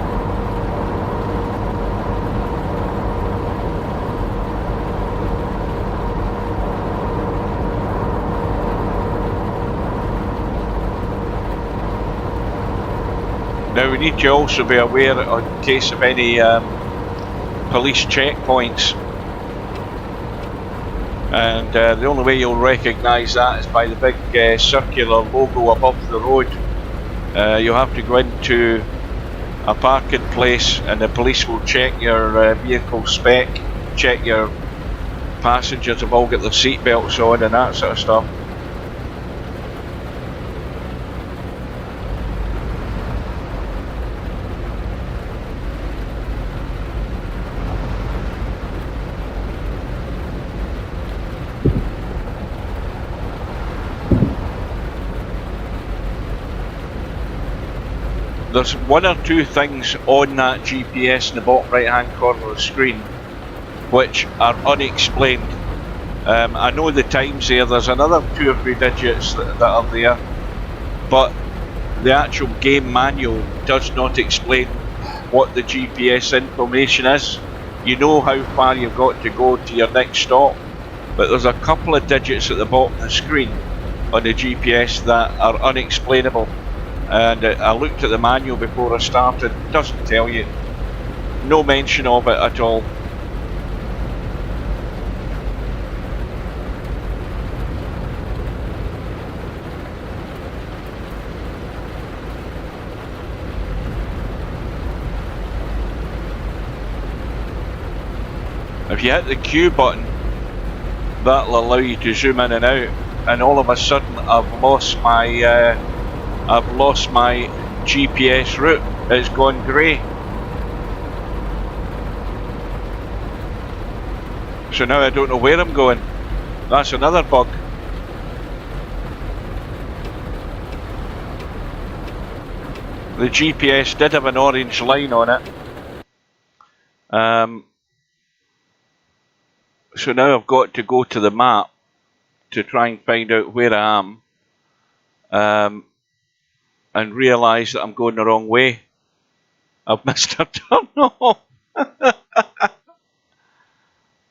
A: Now we need to also be aware in case of any police checkpoints. And the only way you'll recognise that is by the big circular logo above the road. You'll have to go into a parking place and the police will check your vehicle spec, check your passengers have all got their seat belts on and that sort of stuff. There's one or two things on that GPS in the bottom right hand corner of the screen which are unexplained. I know the time's there's another 2 or 3 digits that are there, but the actual game manual does not explain what the GPS information is. You know how far you've got to go to your next stop, but there's a couple of digits at the bottom of the screen on the GPS that are unexplainable. And I looked at the manual before I started, it doesn't tell you, no mention of it at all. If you hit the Q button, that'll allow you to zoom in and out, and all of a sudden I've lost my GPS route. It's gone grey. So now I don't know where I'm going. That's another bug. The GPS did have an orange line on it. So now I've got to go to the map to try and find out where I am. And realise that I'm going the wrong way. I've missed a turn off.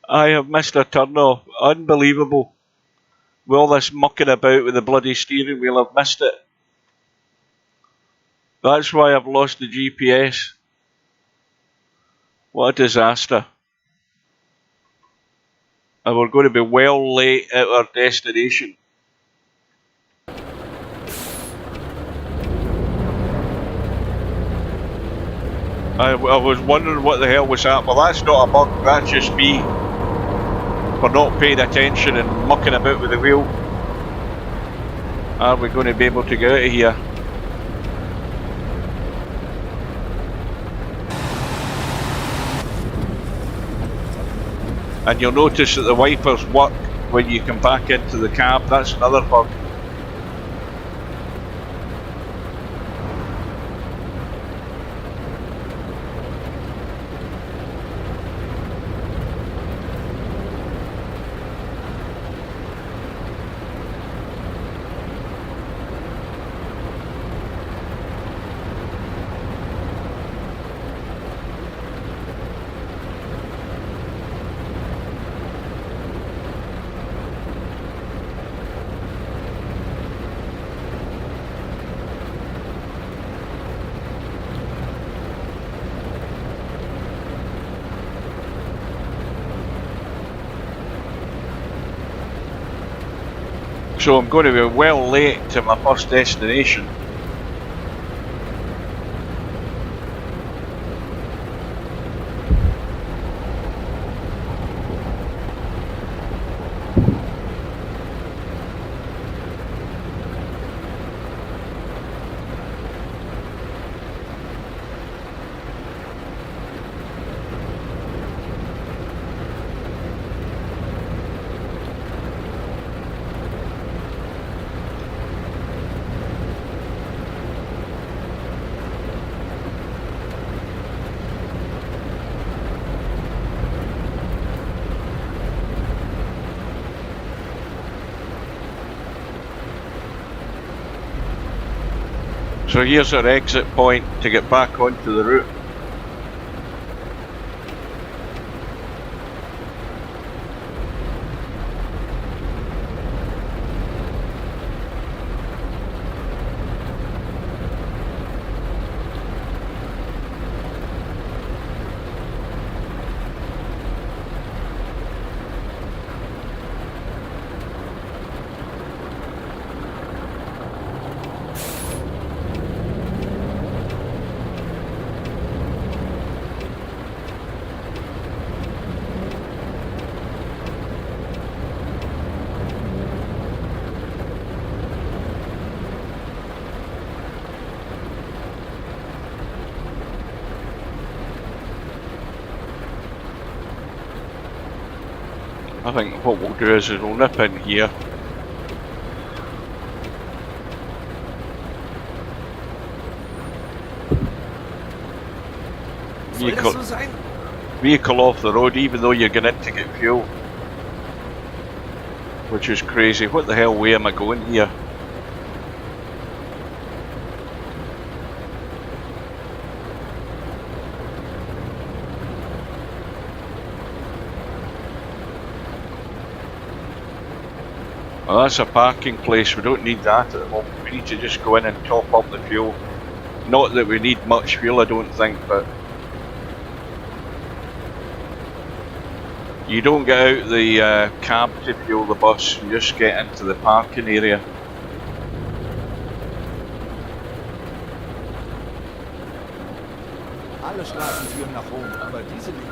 A: I have missed a turn off. Unbelievable. With all this mucking about with the bloody steering wheel, I've missed it. That's why I've lost the GPS. What a disaster. And we're going to be well late at our destination. I was wondering what the hell was that. Well, that's not a bug, that's just me for not paying attention and mucking about with the wheel. Are we going to be able to get out of here? And you'll notice that the wipers work when you come back into the cab. That's another bug. So I'm going to be well late to my first destination. So here's our exit point to get back onto the route. I think what we'll do is we'll nip in here. Vehicle off the road, even though you're going in to get fuel. Which is crazy. What the hell way am I going here? Well, that's a parking place, we don't need that at the moment. We need to just go in and top up the fuel. Not that we need much fuel, I don't think, but you don't get out the cab to fuel the bus, you just get into the parking area.
E: Alle Straßen führen nach Rom, aber diese nicht.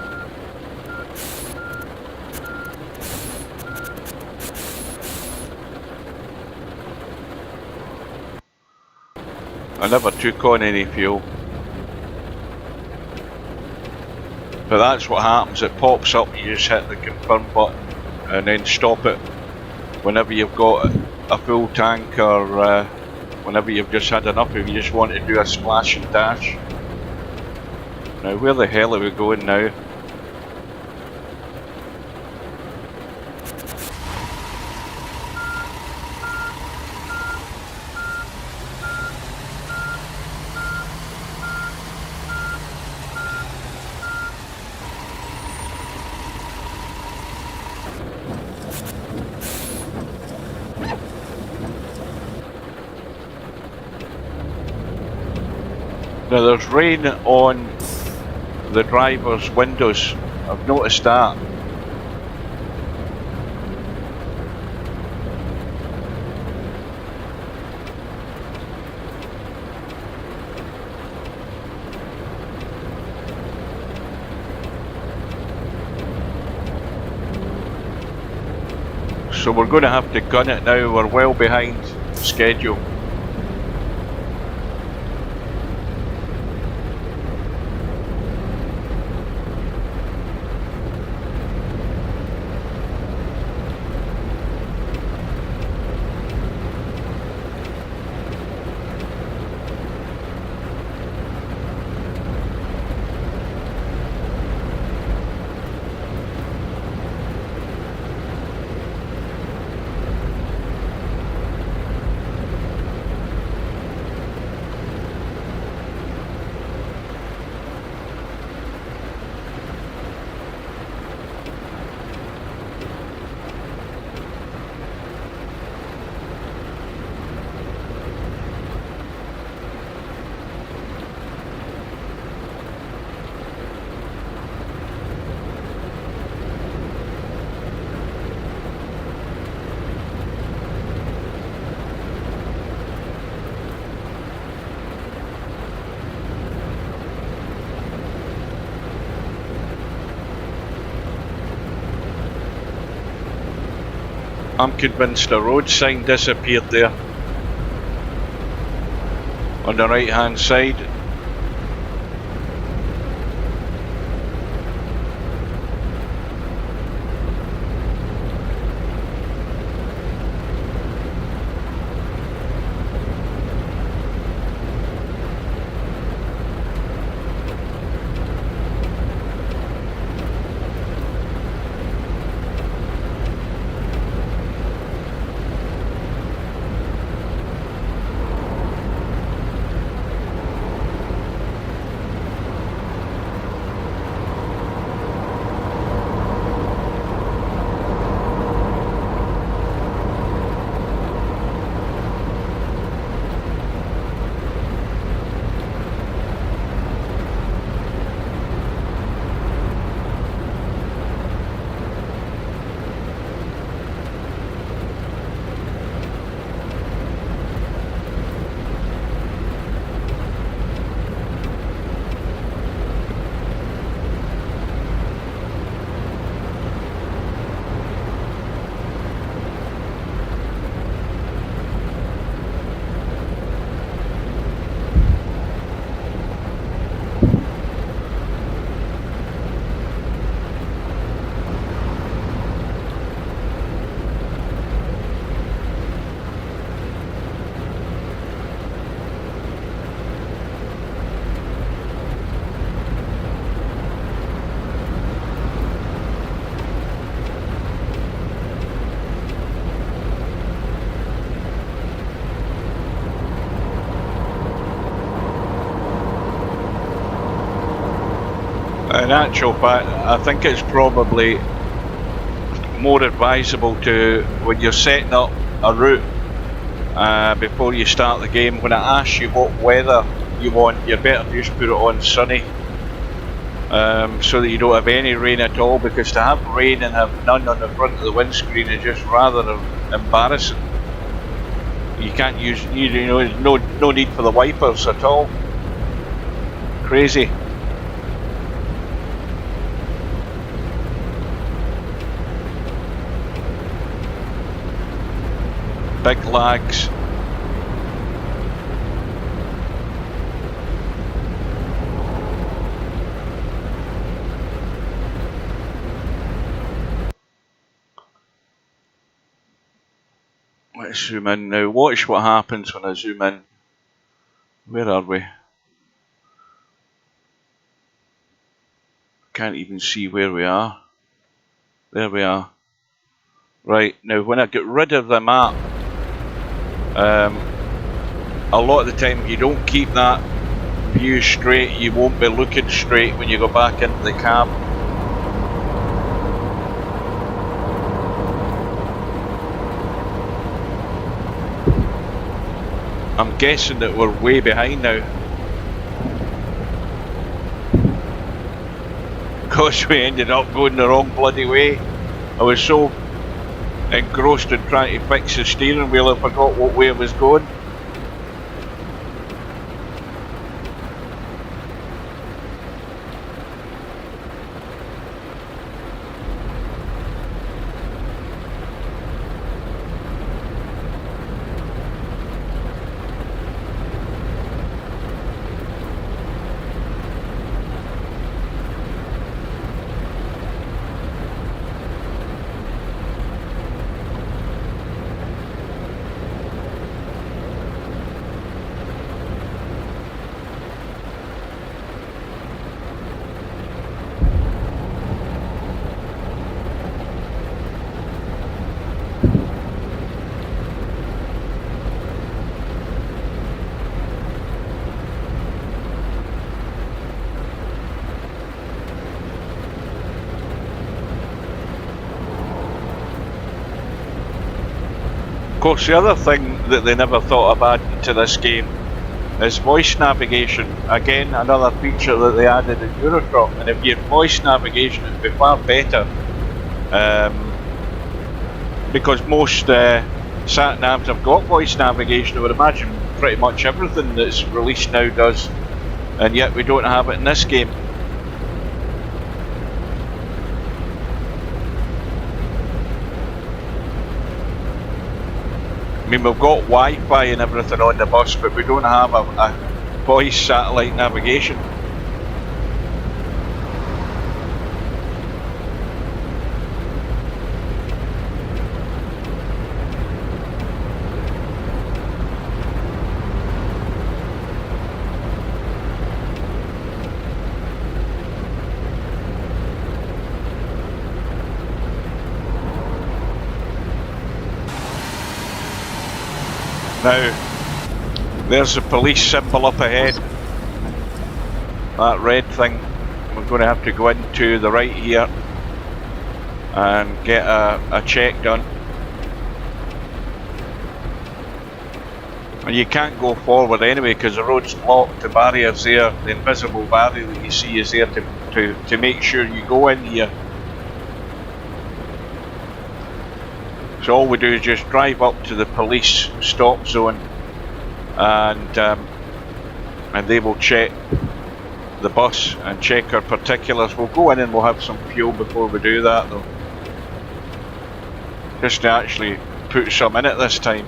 A: I never took on any fuel. But that's what happens, it pops up, you just hit the confirm button and then stop it whenever you've got a full tank, or whenever you've just had enough, if you just want to do a splash and dash. Now where the hell are we going now? Now there's rain on the driver's windows, I've noticed that. So we're going to have to gun it now, we're well behind schedule. I'm convinced a road sign disappeared there. On the right hand side. In actual fact, I think it's probably more advisable to, when you're setting up a route before you start the game, when it asks you what weather you want, you better just put it on sunny, so that you don't have any rain at all, because to have rain and have none on the front of the windscreen is just rather embarrassing. You can't use, you know, no need for the wipers at all. Crazy. Big lags. Let's zoom in now. Watch what happens when I zoom in. Where are we? Can't even see where we are. There we are. Right, now when I get rid of the map, a lot of the time you don't keep that view straight, you won't be looking straight when you go back into the cab. I'm guessing that we're way behind now. Because we ended up going the wrong bloody way. I was so engrossed in trying to fix the steering wheel, I forgot what way it was going. Of course, the other thing that they never thought of adding to this game is voice navigation. Again, another feature that they added in Eurotruck, and if you had voice navigation it would be far better, because most sat-navs have got voice navigation. I would imagine pretty much everything that's released now does, and yet we don't have it in this game. I mean, we've got Wi-Fi and everything on the bus, but we don't have a voice satellite navigation. Now, there's the police symbol up ahead. That red thing. We're going to have to go into the right here and get a check done. And you can't go forward anyway because the road's blocked. The barrier's there. The invisible barrier that you see is there to make sure you go in here. So all we do is just drive up to the police stop zone, and they will check the bus and check our particulars. We'll go in and we'll have some fuel before we do that though, just to actually put some in it this time.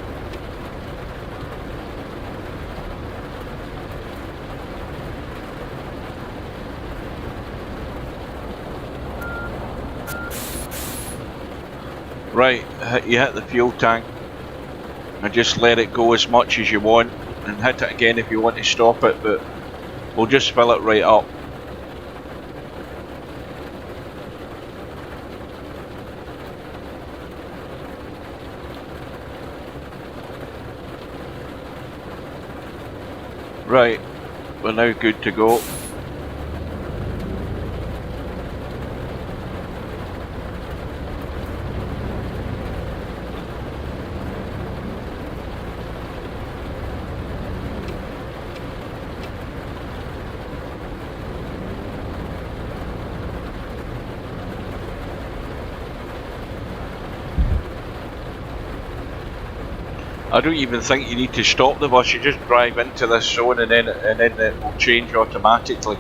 A: Right, you hit the fuel tank and just let it go as much as you want, and hit it again if you want to stop it, but we'll just fill it right up. Right, we're now good to go. I don't even think you need to stop the bus, you just drive into this zone and then it will change automatically.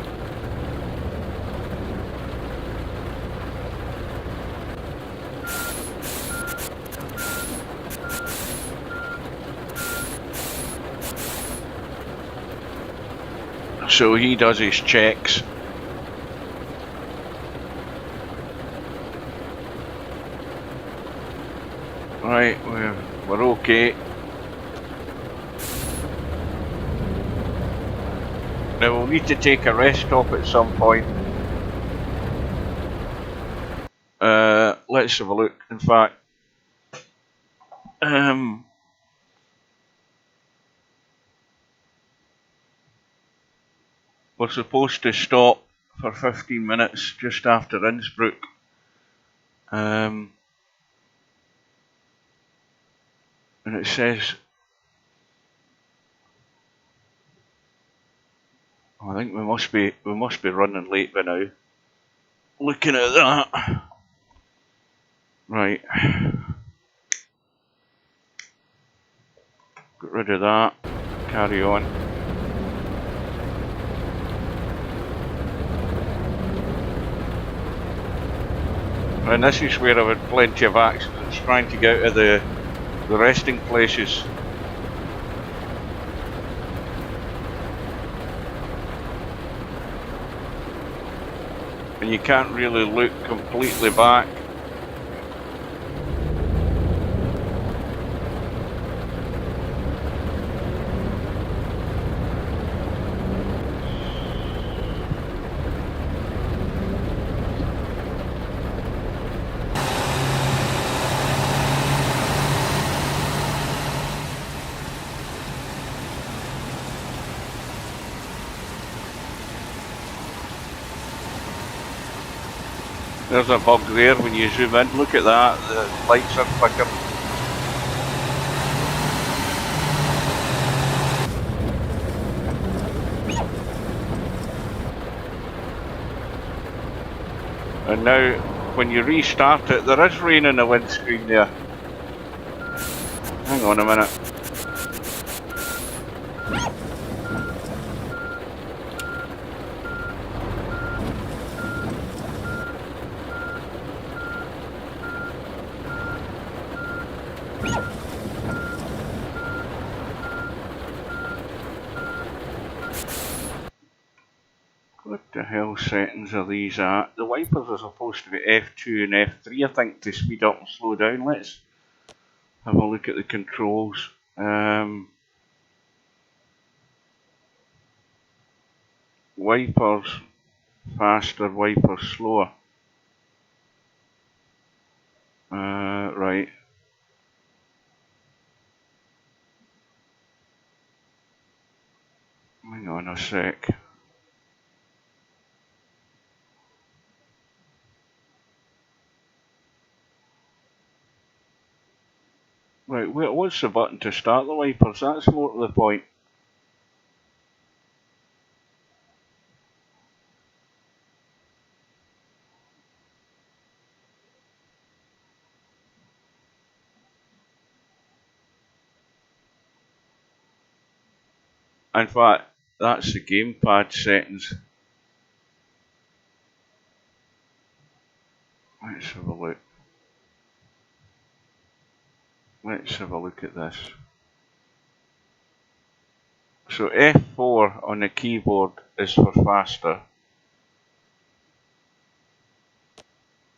A: So he does his checks. Right, we're okay. Now we'll need to take a rest stop at some point. Let's have a look. In fact, we're supposed to stop for 15 minutes just after Innsbruck. And it says, I think we must be running late by now. Looking at that. Right. Get rid of that. Carry on. And this is where I've had plenty of accidents trying to get out of the resting places. And you can't really look completely back. There's a bug there when you zoom in. Look at that, the lights are flickering. And now, when you restart it, there is rain in the windscreen there. Hang on a minute. hell settings are these at? The wipers are supposed to be F2 and F3, I think, to speed up and slow down. Let's have a look at the controls. Wipers faster, wipers slower. Right. Hang on a sec. Right, what's the button to start the wipers? That's more to the point. In fact, that's the gamepad settings. Let's have a look. Let's have a look at this. So F4 on the keyboard is for faster,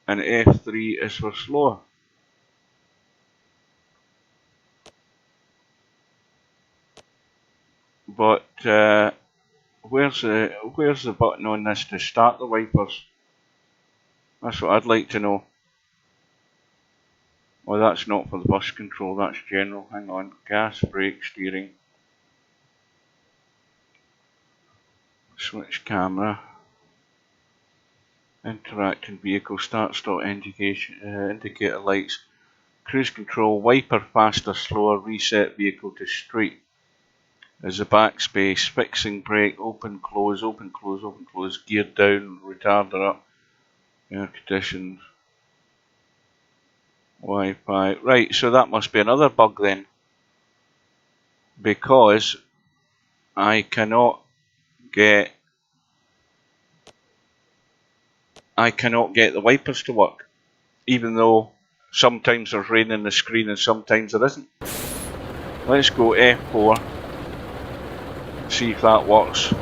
A: and F3 is for slower. But where's the button on this to start the wipers? That's what I'd like to know. Oh, that's not for the bus control, that's general. Hang on. Gas, brake, steering. Switch camera. Interacting vehicle, start, stop, indicator lights. Cruise control, wiper faster, slower, reset vehicle to street. Is the backspace, fixing brake, open, close, open, close, open, close, gear down, retarder up, air conditions, Wi-Fi. Right, so that must be another bug then, because I cannot get the wipers to work, even though sometimes there's rain in the screen and sometimes there isn't. Let's go F4. See if that works.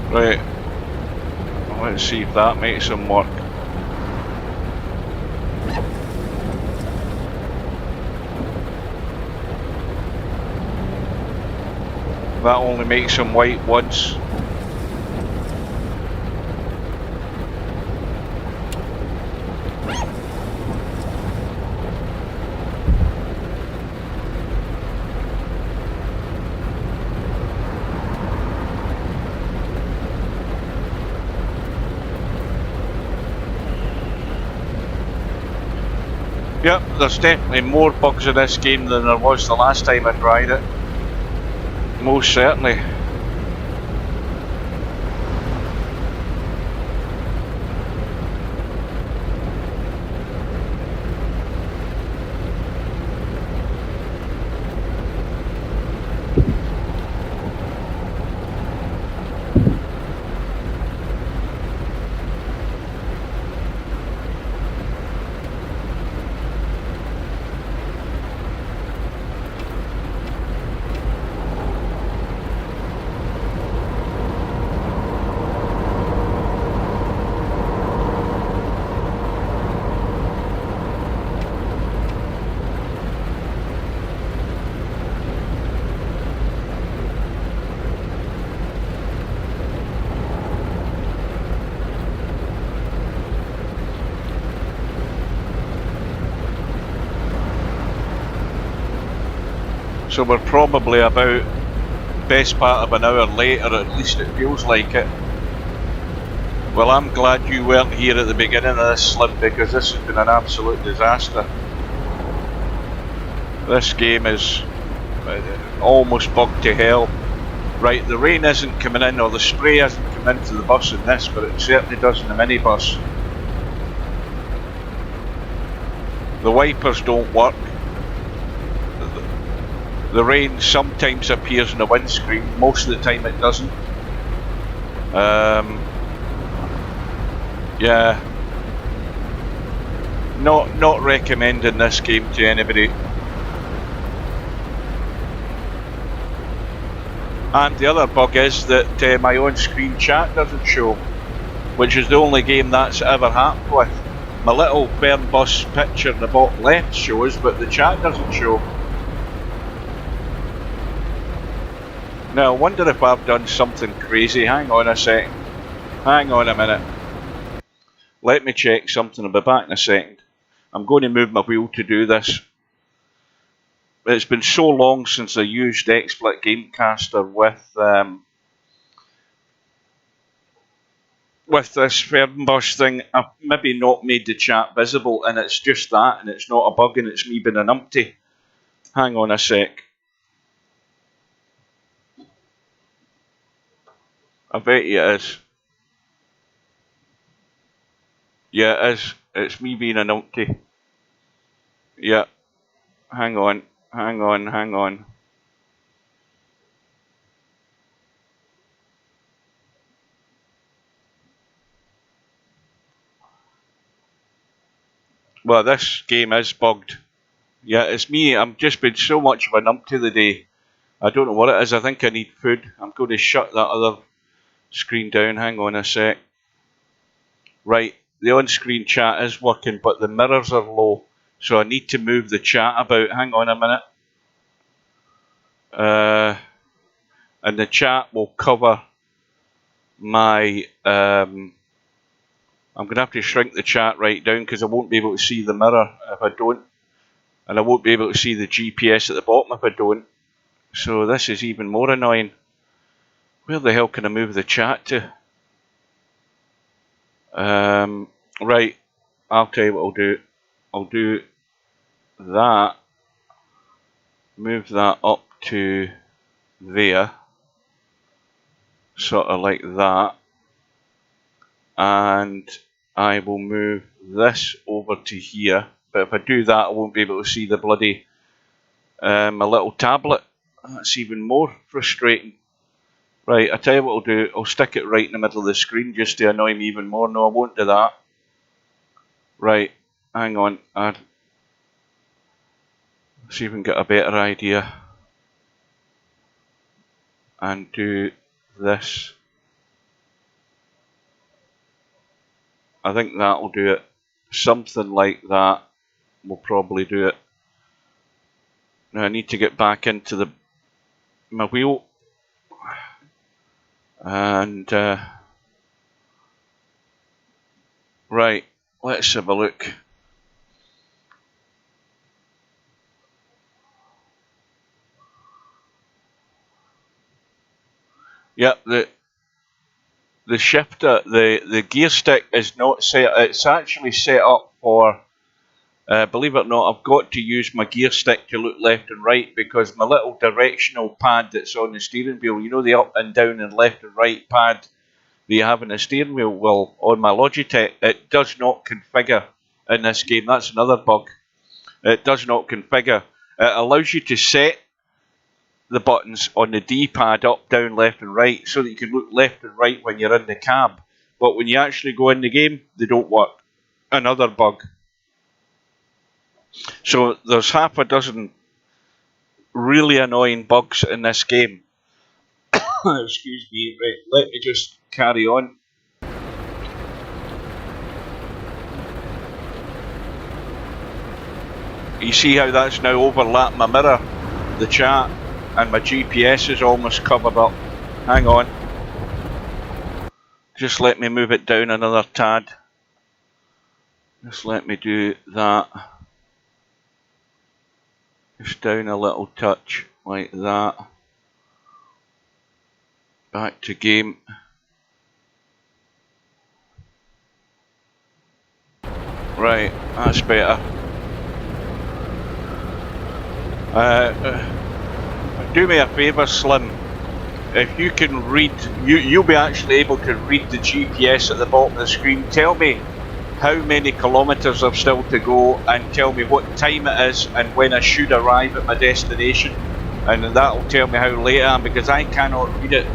A: Right, let's see if that makes them work. That only makes them white once. Yep, there's definitely more bugs in this game than there was the last time I tried it. Most certainly. So we're probably about best part of an hour late, or at least it feels like it. Well, I'm glad you weren't here at the beginning of this, Slim, because this has been an absolute disaster. This game is almost bugged to hell. Right, the rain isn't coming in, or the spray isn't coming into the bus in this, but it certainly does in the minibus. The wipers don't work. The rain sometimes appears in the windscreen, most of the time it doesn't. Yeah. Not recommending this game to anybody. And the other bug is that my on-screen chat doesn't show, which is the only game that's ever happened with. My little Fernbus picture in the bottom left shows, but the chat doesn't show. Now, I wonder if I've done something crazy. Hang on a second. Hang on a minute. Let me check something. I'll be back in a second. I'm going to move my wheel to do this. It's been so long since I used XSplit Gamecaster with this Fernbus thing. I've maybe not made the chat visible, and it's just that, and it's not a bug, and it's me being an umpty. Hang on a sec. I bet you it is. Yeah, it is. It's me being an umpty. Yeah. Hang on. Hang on. Hang on. Well, this game is bugged. Yeah, it's me. I'm just been so much of a numpty today. I don't know what it is. I think I need food. I'm going to shut that other screen down. Hang on a sec. Right, the on-screen chat is working, but the mirrors are low, so I need to move the chat about. Hang on a minute. And the chat will cover my... I'm going to have to shrink the chat right down because I won't be able to see the mirror if I don't. And I won't be able to see the GPS at the bottom if I don't. So this is even more annoying. Where the hell can I move the chat to? Right, I'll tell you what I'll do. I'll do that. Move that up to there. Sort of like that. And I will move this over to here. But if I do that, I won't be able to see the bloody my little tablet. That's even more frustrating. Right, I tell you what I'll do. I'll stick it right in the middle of the screen just to annoy me even more. No, I won't do that. Right, hang on. Let's see if we can get a better idea. And do this. I think that will do it. Something like that will probably do it. Now I need to get back into my wheel. And right, let's have a look. Yep, the shifter, the gear stick is not set. It's actually set up for. Believe it or not, I've got to use my gear stick to look left and right because my little directional pad that's on the steering wheel, you know, the up and down and left and right pad that you have in the steering wheel, well, on my Logitech, it does not configure in this game. That's another bug. It does not configure. It allows you to set the buttons on the D-pad up, down, left and right so that you can look left and right when you're in the cab. But when you actually go in the game, they don't work. Another bug. So there's half a dozen really annoying bugs in this game. Excuse me, right, let me just carry on. You see how that's now overlapped my mirror, the chat, and my GPS is almost covered up. Hang on. Just let me move it down another tad. Just let me do that. Just down a little touch, like that. Back to game. Right, that's better. do me a favour, Slim. If you can read, you'll be actually able to read the GPS at the bottom of the screen. Tell me how many kilometres I've still to go, and tell me what time it is and when I should arrive at my destination, and that'll tell me how late I am, because I cannot read it.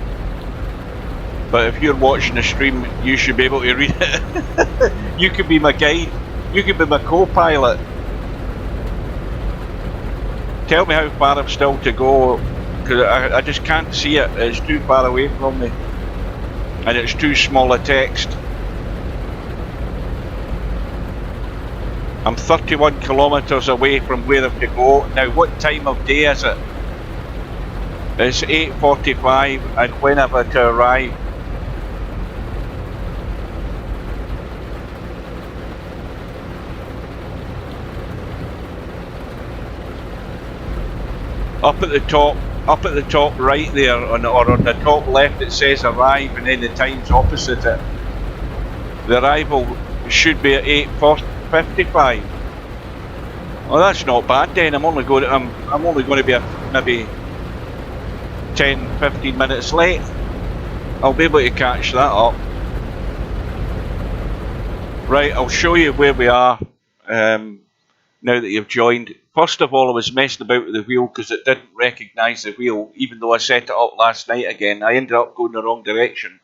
A: But if you're watching the stream, you should be able to read it. You could be my guide. You could be my co-pilot. Tell me how far I'm still to go, because I just can't see it. It's too far away from me, and it's too small a text. I'm 31 kilometres away from where I'm to go. Now, what time of day is it? It's 8:45, and when am I to arrive? Up at the top right there, or on the top left, it says arrive, and then the time's opposite it. The arrival should be at 8:55. Well, that's not bad then. I'm only going to be maybe 10-15 minutes late. I'll be able to catch that up. Right, I'll show you where we are now that you've joined. First of all, I was messing about with the wheel because it didn't recognise the wheel, even though I set it up last night again. I ended up going the wrong direction.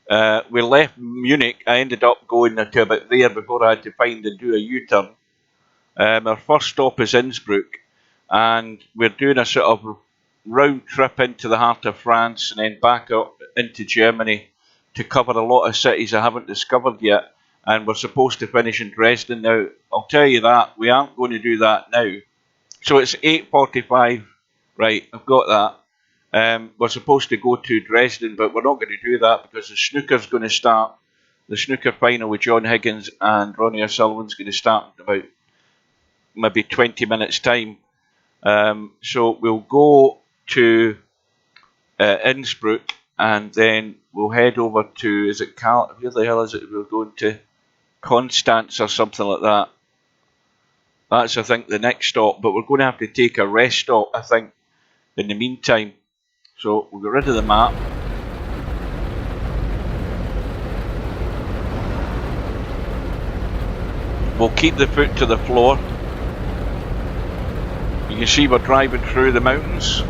A: We left Munich. I ended up going to about there before I had to find and do a U-turn. Our first stop is Innsbruck, and we're doing a sort of round trip into the heart of France and then back up into Germany to cover a lot of cities I haven't discovered yet. And we're supposed to finish in Dresden now. I'll tell you that, we aren't going to do that now. So it's 8:45, right, I've got that. We're supposed to go to Dresden, but we're not going to do that because the snooker's going to start. The snooker final with John Higgins and Ronnie O'Sullivan's going to start in about maybe 20 minutes time. So we'll go to Innsbruck, and then we'll head over to, is it where the hell is it we're going to? Constance or something like that. That's, I think, the next stop, but we're going to have to take a rest stop, I think, in the meantime. So we'll get rid of the map. We'll keep the foot to the floor. You can see we're driving through the mountains.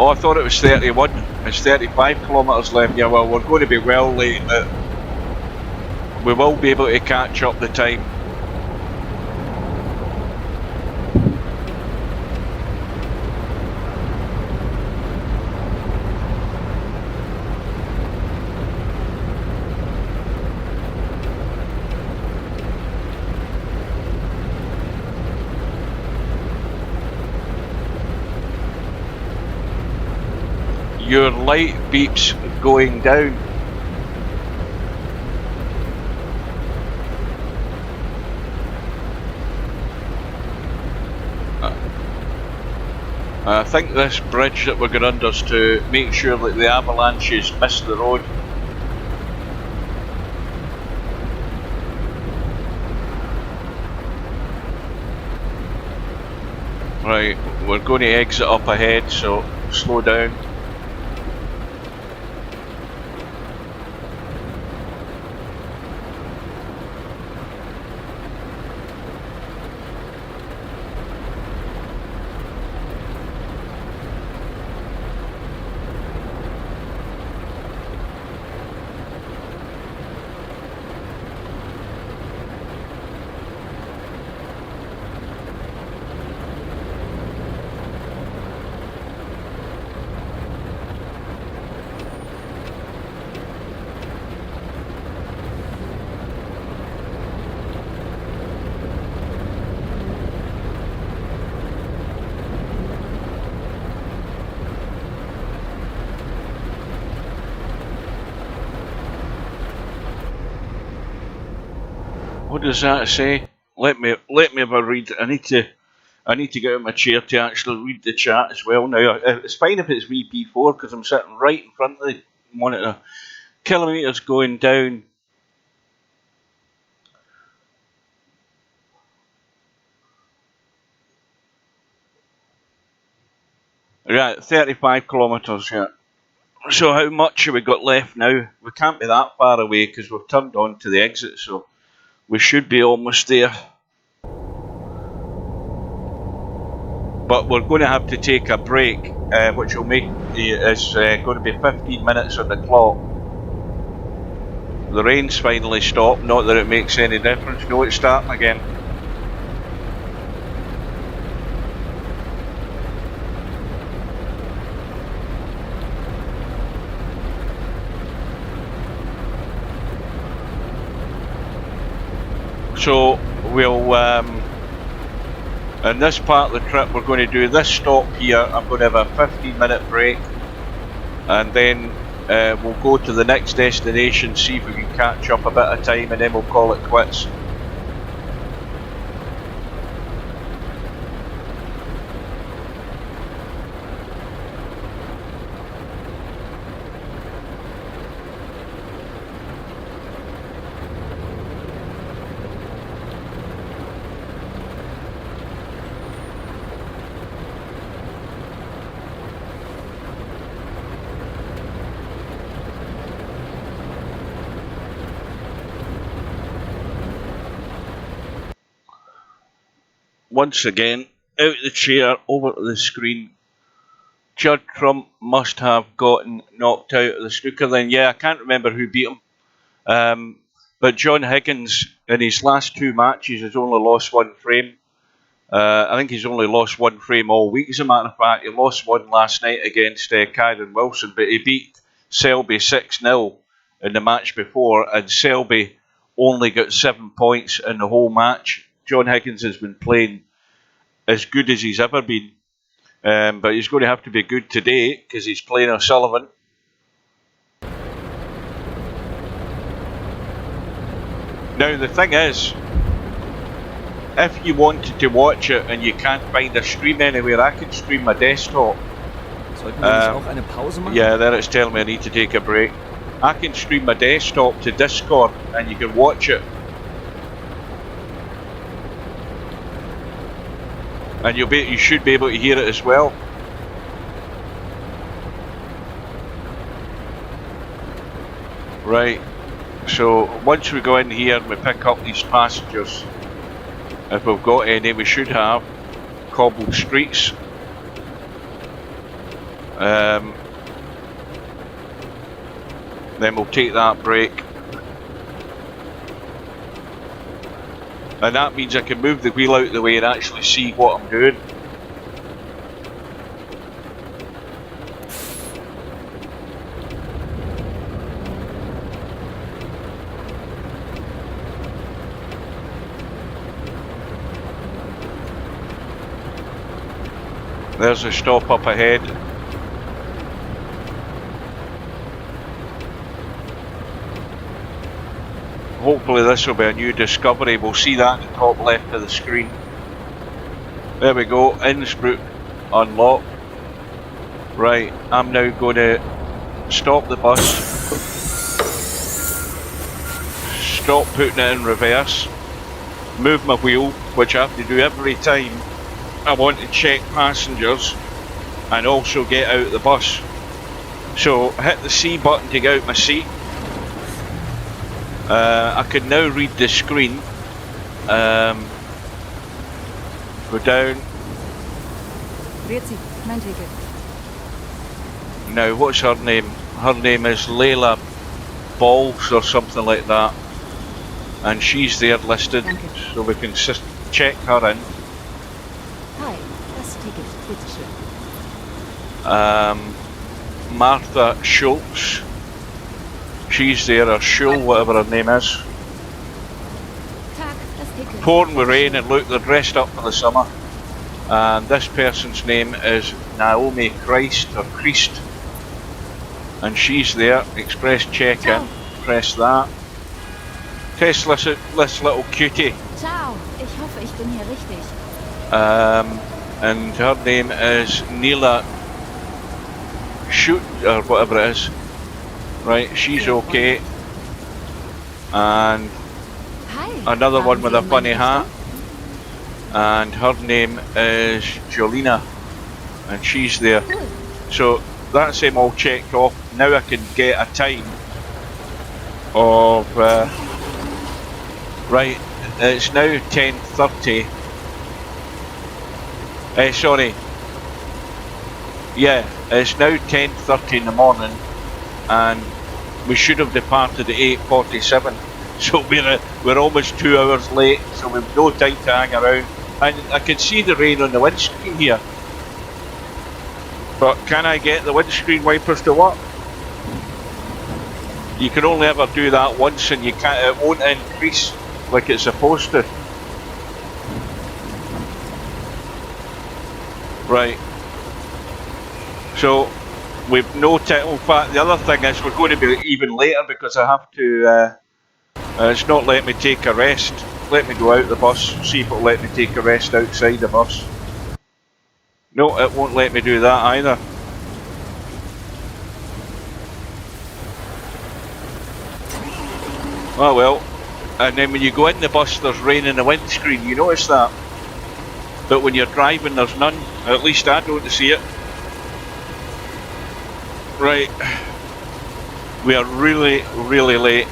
A: Oh, I thought it was 31. It's 35 kilometres left. Yeah, well, we're going to be well late, but we will be able to catch up the time. Your light beeps going down. I think this bridge that we're going under is to make sure that the avalanches miss the road. Right, we're going to exit up ahead, so slow down. What does that say? Let me have a read. I need to get out of my chair to actually read the chat as well now. It's fine if it's VP4 because I'm sitting right in front of the monitor. Kilometres going down Right, 35 kilometres, yeah. So how much have we got left now? We can't be that far away because we've turned on to the exit, so we should be almost there. But we're going to have to take a break, which will make is going to be 15 minutes on the clock. The rain's finally stopped, not that it makes any difference. No, it's starting again. So we'll, in this part of the trip, we're going to do this stop here. I'm going to have a 15-minute break, and then we'll go to the next destination, see if we can catch up a bit of time, and then we'll call it quits. Once again, out the chair, over to the screen. Judd Trump must have gotten knocked out of the snooker then. Yeah, I can't remember who beat him. But John Higgins, in his last 2 matches, has only lost 1 frame. I think he's only lost 1 frame all week, as a matter of fact. He lost one last night against Kyron Wilson, but he beat Selby 6-0 in the match before, and Selby only got 7 points in the whole match. John Higgins has been playing as good as he's ever been, but he's going to have to be good today because he's playing O'Sullivan. Now the thing is, if you wanted to watch it and you can't find a stream anywhere, I can stream my desktop.
C: Sollten wir nicht auch eine Pause machen?
A: Yeah, there it's telling me I need to take a break. I can stream my desktop to Discord and you can watch it. And you should be able to hear it as well. Right, so once we go in here and we pick up these passengers, if we've got any, we should have cobbled streets. Then we'll take that break. And that means I can move the wheel out of the way and actually see what I'm doing. There's a stop up ahead. Hopefully this will be a new discovery. We'll see that at the top left of the screen. There we go, Innsbruck unlocked. Right, I'm now going to stop the bus. Stop putting it in reverse. Move my wheel, which I have to do every time I want to check passengers and also get out of the bus. So hit the C button to get out my seat. I can now read the screen. Go down. Now what's her name? Her name is Layla Balls or something like that. And she's there listed, so we can check her in.
B: Hi, das Ticket, bitteschön.
A: Martha Schultz. She's there, or Schul, whatever her name is.
D: Tag, das Ticket.
A: Pouring with rain, and look, they're dressed up for the summer. And this person's name is Naomi Christ, or Christ. And she's there, express check-in. Press that. Test this little cutie.
D: Ciao, ich hoffe, ich bin hier richtig.
A: And her name is Neela Shoot, or whatever it is. Right, she's okay. And
D: Hi.
A: another one
D: Haben
A: with
D: Sie
A: a funny
D: meine
A: hat. And her name is Jolina. and she's there. So that's him all checked off. Now I can get a time of right. It's now 10:30. Sorry. Yeah, it's now 10:30 in the morning, and we should have departed at 8:47. So we're almost 2 hours late. So we've no time to hang around. And I can see the rain on the windscreen here. But can I get the windscreen wipers to work? You can only ever do that once, and you can't. It won't increase like it's supposed to. Right. So we've no time. In fact, the other thing is we're going to be even later because I have to. It's not letting me take a rest. Let me go out the bus. See if it'll let me take a rest outside the bus. No, it won't let me do that either. Oh well. And then when you go in the bus, there's rain in the windscreen. You notice that? But when you're driving, there's none. At least I don't see it. Right. We are really, really late.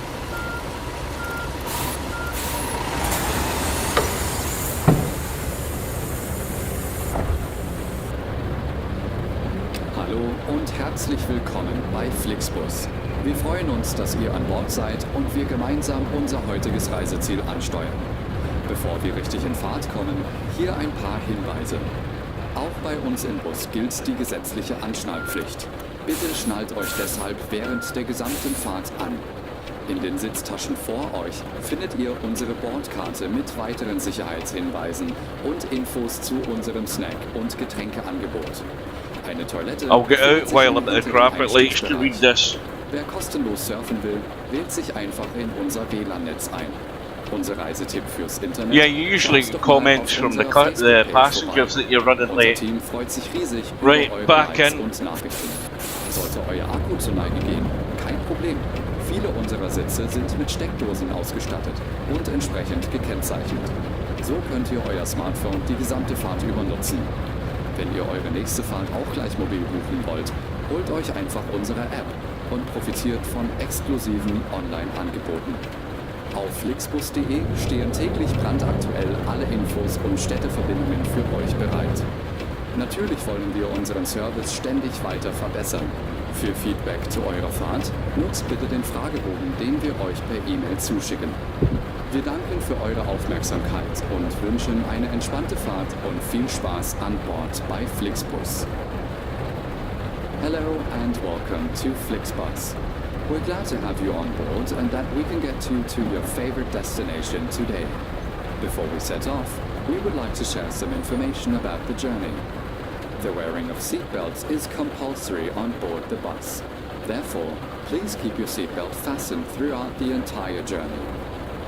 F: Hallo und herzlich willkommen bei Flixbus. Wir freuen uns, dass ihr an Bord seid und wir gemeinsam unser heutiges Reiseziel ansteuern. Bevor wir richtig in Fahrt kommen, hier ein paar Hinweise. Auch bei uns im Bus gilt die gesetzliche Anschnallpflicht. Bitte schnallt euch deshalb während der gesamten Fahrt an. In den Sitztaschen vor euch findet ihr unsere Bordkarte mit weiteren Sicherheitshinweisen und Infos zu unserem Snack- und Getränkeangebot. Eine Toilette.
A: I'll get out while I'm at the traffic lights to read this.
F: Wer kostenlos surfen will, wählt sich einfach in unser WLAN-Netz ein. Unser Reisetipp fürs Internet.
A: Yeah, you usually get comments from the passengers that you're running
F: Unser
A: late.
F: Team freut sich riesig
A: Right,
F: über eure
A: back
F: Likes
A: in.
F: und Nachrichten. Sollte euer Akku zur Neige gehen, kein Problem. Viele unserer Sitze sind mit Steckdosen ausgestattet und entsprechend gekennzeichnet. So könnt ihr euer Smartphone die gesamte Fahrt über nutzen. Wenn ihr eure nächste Fahrt auch gleich mobil buchen wollt, holt euch einfach unsere App und profitiert von exklusiven Online-Angeboten. Auf flixbus.de stehen täglich brandaktuell alle Infos und Städteverbindungen für euch bereit. Natürlich wollen wir unseren Service ständig weiter verbessern. Für Feedback zu eurer Fahrt nutzt bitte den Fragebogen, den wir euch per E-Mail zuschicken. Wir danken für eure Aufmerksamkeit und wünschen eine entspannte Fahrt und viel Spaß an Bord bei Flixbus. Hello and welcome to Flixbus. We're glad to have you on board and that we can get you to your favorite destination today. Before we set off, we would like to share some information about the journey. The wearing of seatbelts is compulsory on board the bus. Therefore, please keep your seatbelt fastened throughout the entire journey.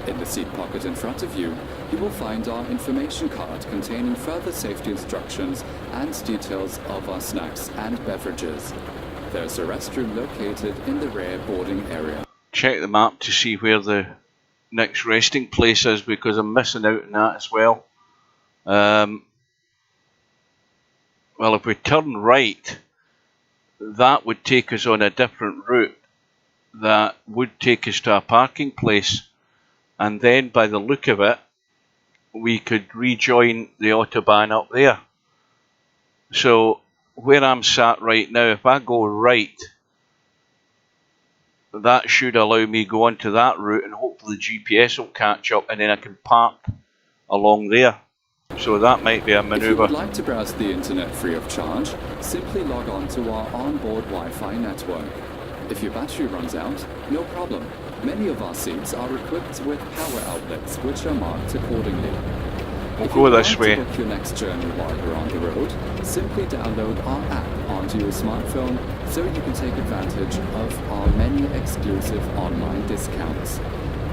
F: In the seat pocket in front of you, you will find our information card containing further safety instructions and details of our snacks and beverages. There's a restroom located in the rear boarding area.
A: Check the map to see where the next resting place is because I'm missing out on that as well. Well, if we turn right, that would take us on a different route. That would take us to a parking place. And then, by the look of it, we could rejoin the Autobahn up there. So, where I'm sat right now, if I go right, that should allow me go onto that route and hopefully the GPS will catch up and then I can park along there. So that might be a manoeuvre.
F: If you would like to browse the internet free of charge, simply log on to our onboard Wi-Fi network. If your battery runs out, no problem. Many of our seats are equipped with power outlets which are marked accordingly.
A: We'll go this way.
F: If you would like to book your next journey while you're on the road, simply download our app onto your smartphone so you can take advantage of our many exclusive online discounts.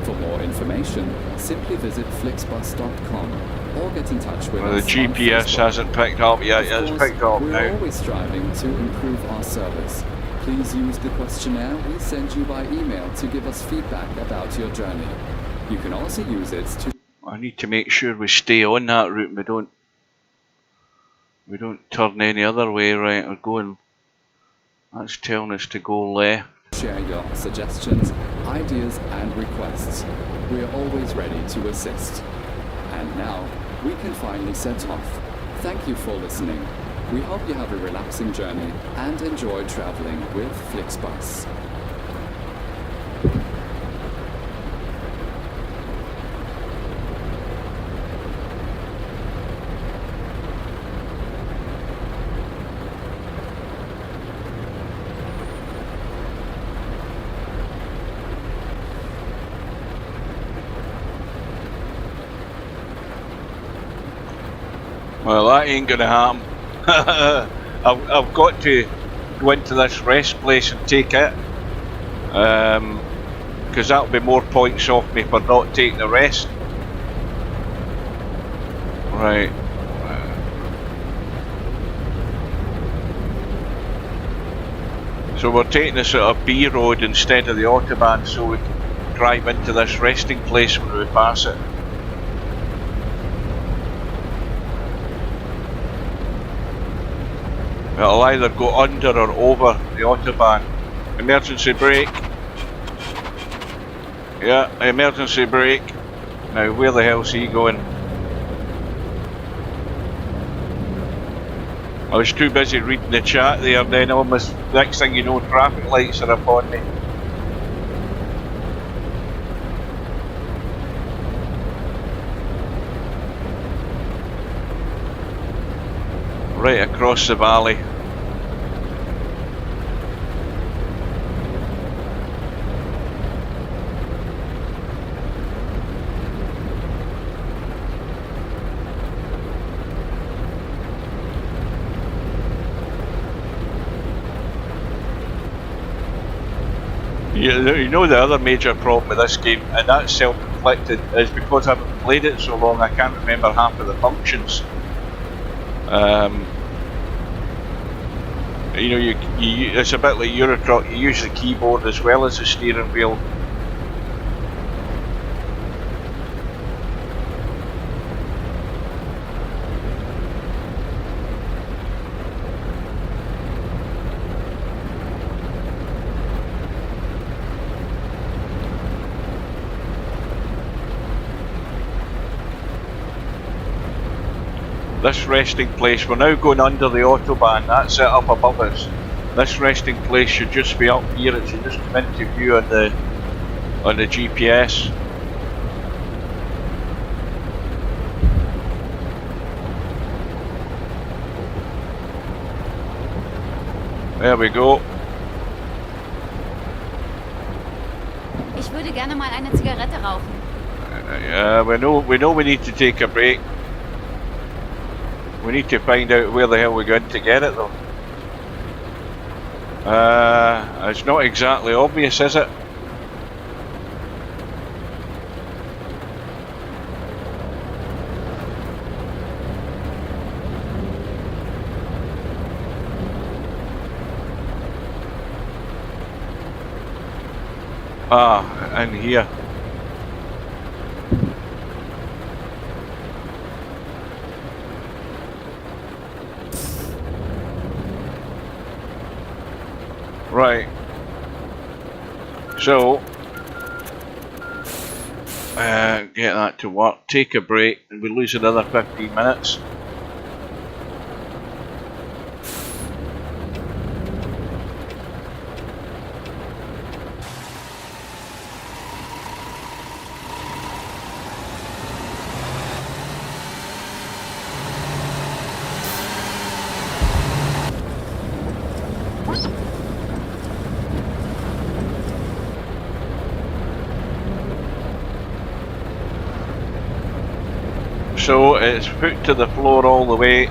F: For more information, simply visit flixbus.com or get in touch with us.
A: The GPS hasn't picked up yet. It's picked up now.
F: We're always striving to improve our service. Please use the questionnaire we send you by email to give us feedback about your journey. You can also use it to...
A: I need to make sure we stay on that route and we don't We don't turn any other way, right? We're going. That's telling us to go left.
F: Share your suggestions, ideas, and requests. We are always ready to assist. And now, we can finally set off. Thank you for listening. We hope you have a relaxing journey and enjoy traveling with Flixbus.
A: Well, that ain't gonna happen. I've got to go into this rest place and take it. Because that'll be more points off me for not taking the rest. Right. So we're taking this sort of B road instead of the Autobahn so we can drive into this resting place when we pass it. It'll either go under or over the Autobahn. Emergency brake. Yeah, emergency brake. Now where the hell's he going? I was too busy reading the chat there, then almost next thing you know traffic lights are upon me. Right across the valley. You know the other major problem with this game, and that's self-inflicted, is because I haven't played it so long I can't remember half of the functions. You know, it's a bit like Euro Truck, you use the keyboard as well as the steering wheel. This resting place, we're now going under the Autobahn, that's it up above us. This resting place should just be up here, it should just come into view on the GPS. There we go.
D: Ich würde gerne mal eine Zigarette rauchen.
A: Yeah, we know we need to take a break. We need to find out where the hell we're going to get it though. It's not exactly obvious, is it? Ah, in here. Right, so get that to work, take a break, and we lose another 15 minutes. So it's put to the floor all the way.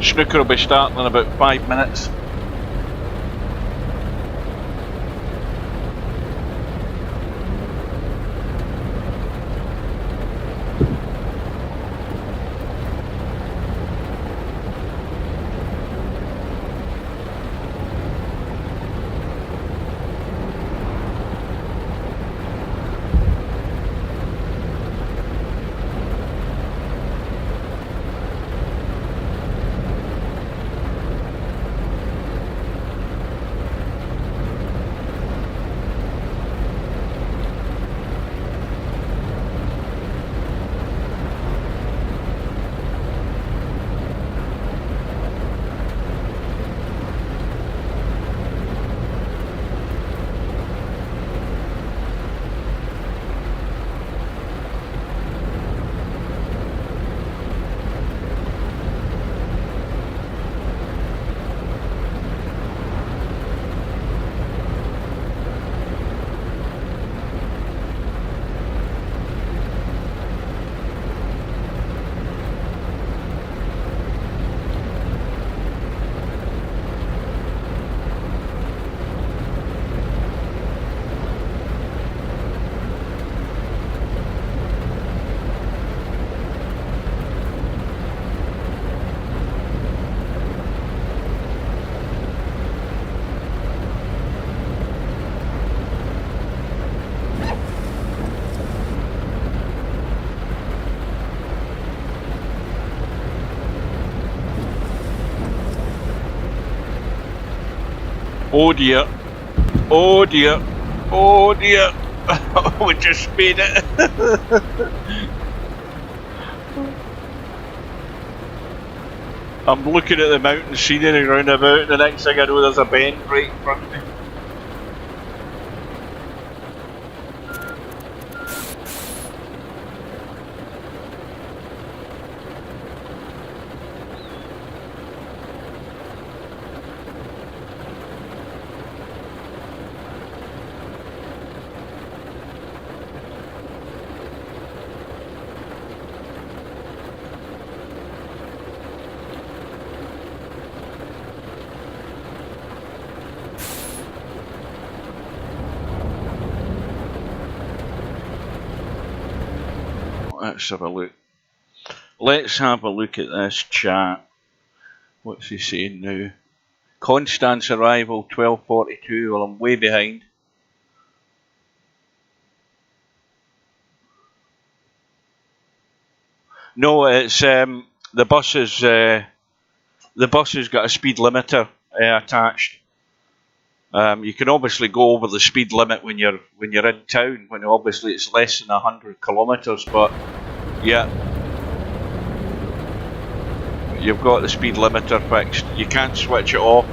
A: Snooker will be starting in about 5 minutes. Oh dear. Oh dear. Oh dear. We just made it. I'm looking at the mountain scenery round about, and the next thing I know there's a bend right in front of me. Let's have a look. Let's have a look at this chat. What's he saying now? Constance arrival 12:42. Well, I'm way behind. No, it's the bus has got a speed limiter attached. You can obviously go over the speed limit when you're in town, when obviously it's less than 100 kilometres, but yeah, you've got the speed limiter fixed. You can't switch it off.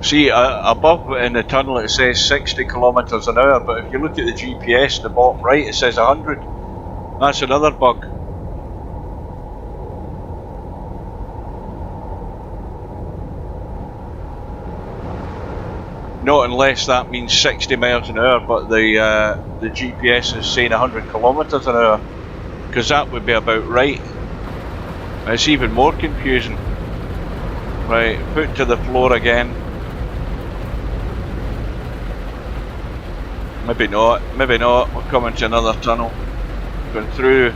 A: See, above in the tunnel it says 60 kilometres an hour, but if you look at the GPS in the bottom right, it says 100. That's another bug. Not unless that means 60 miles an hour, but the GPS is saying 100 kilometres an hour, because that would be about right. It's even more confusing. Right, foot to the floor again. Maybe not, maybe not. We're coming to another tunnel. Going through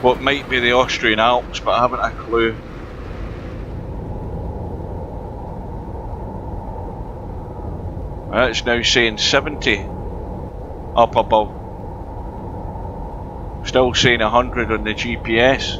A: what might be the Austrian Alps, but I haven't a clue. It's now saying 70 up above. Still saying 100 on the GPS.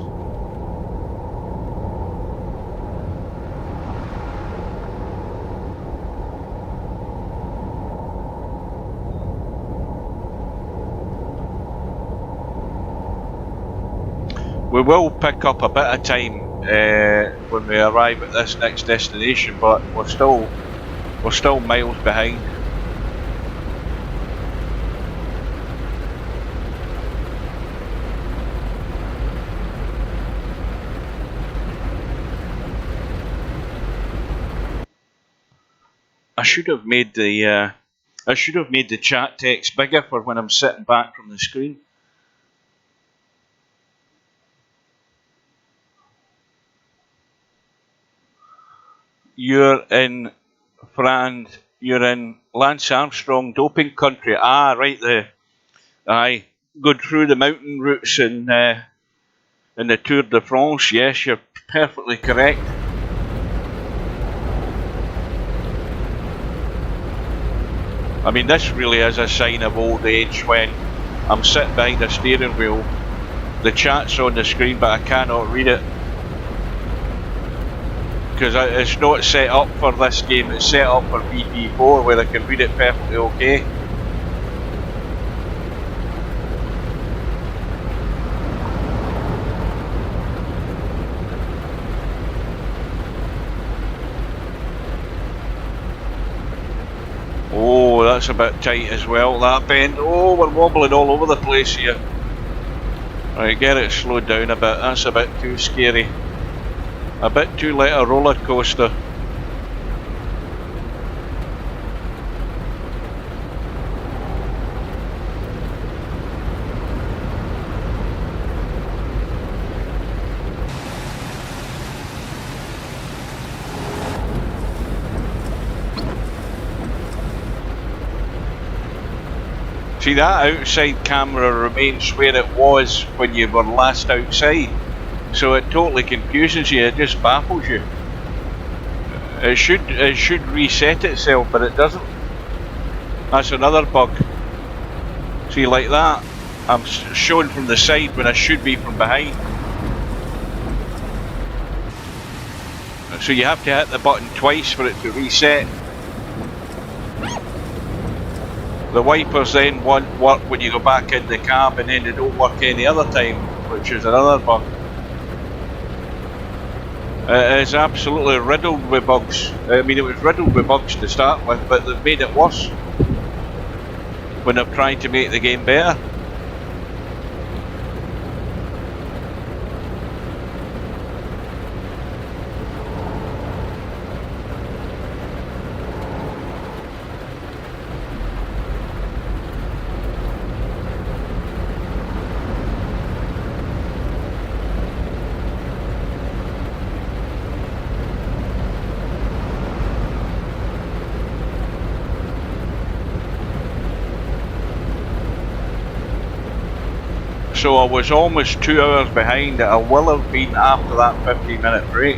A: We will pick up a bit of time when we arrive at this next destination, but we're still miles behind. I should have made the chat text bigger for when I'm sitting back from the screen. You're in France. You're in Lance Armstrong doping country. Ah, right there. Aye, going through the mountain routes in the Tour de France. Yes, you're perfectly correct. I mean, this really is a sign of old age when I'm sitting behind a steering wheel. The chat's on the screen, but I cannot read it. because it's not set up for this game, it's set up for BP4 where I can read it perfectly okay. Oh, that's a bit tight as well, that bend. Oh, we're wobbling all over the place here. Right, get it slowed down a bit, that's a bit too scary. A bit too like a roller coaster. See, that outside camera remains where it was when you were last outside, so it totally confuses you, it just baffles you. It should reset itself, but it doesn't. That's another bug. See, like that, I'm shown from the side when I should be from behind. So you have to hit the button twice for it to reset. The wipers then won't work when you go back in the cab, and then they don't work any other time, which is another bug. It is absolutely riddled with bugs. I mean, it was riddled with bugs to start with, but they've made it worse when they're trying to make the game better. So I was almost 2 hours behind. I will have been after that 15-minute break.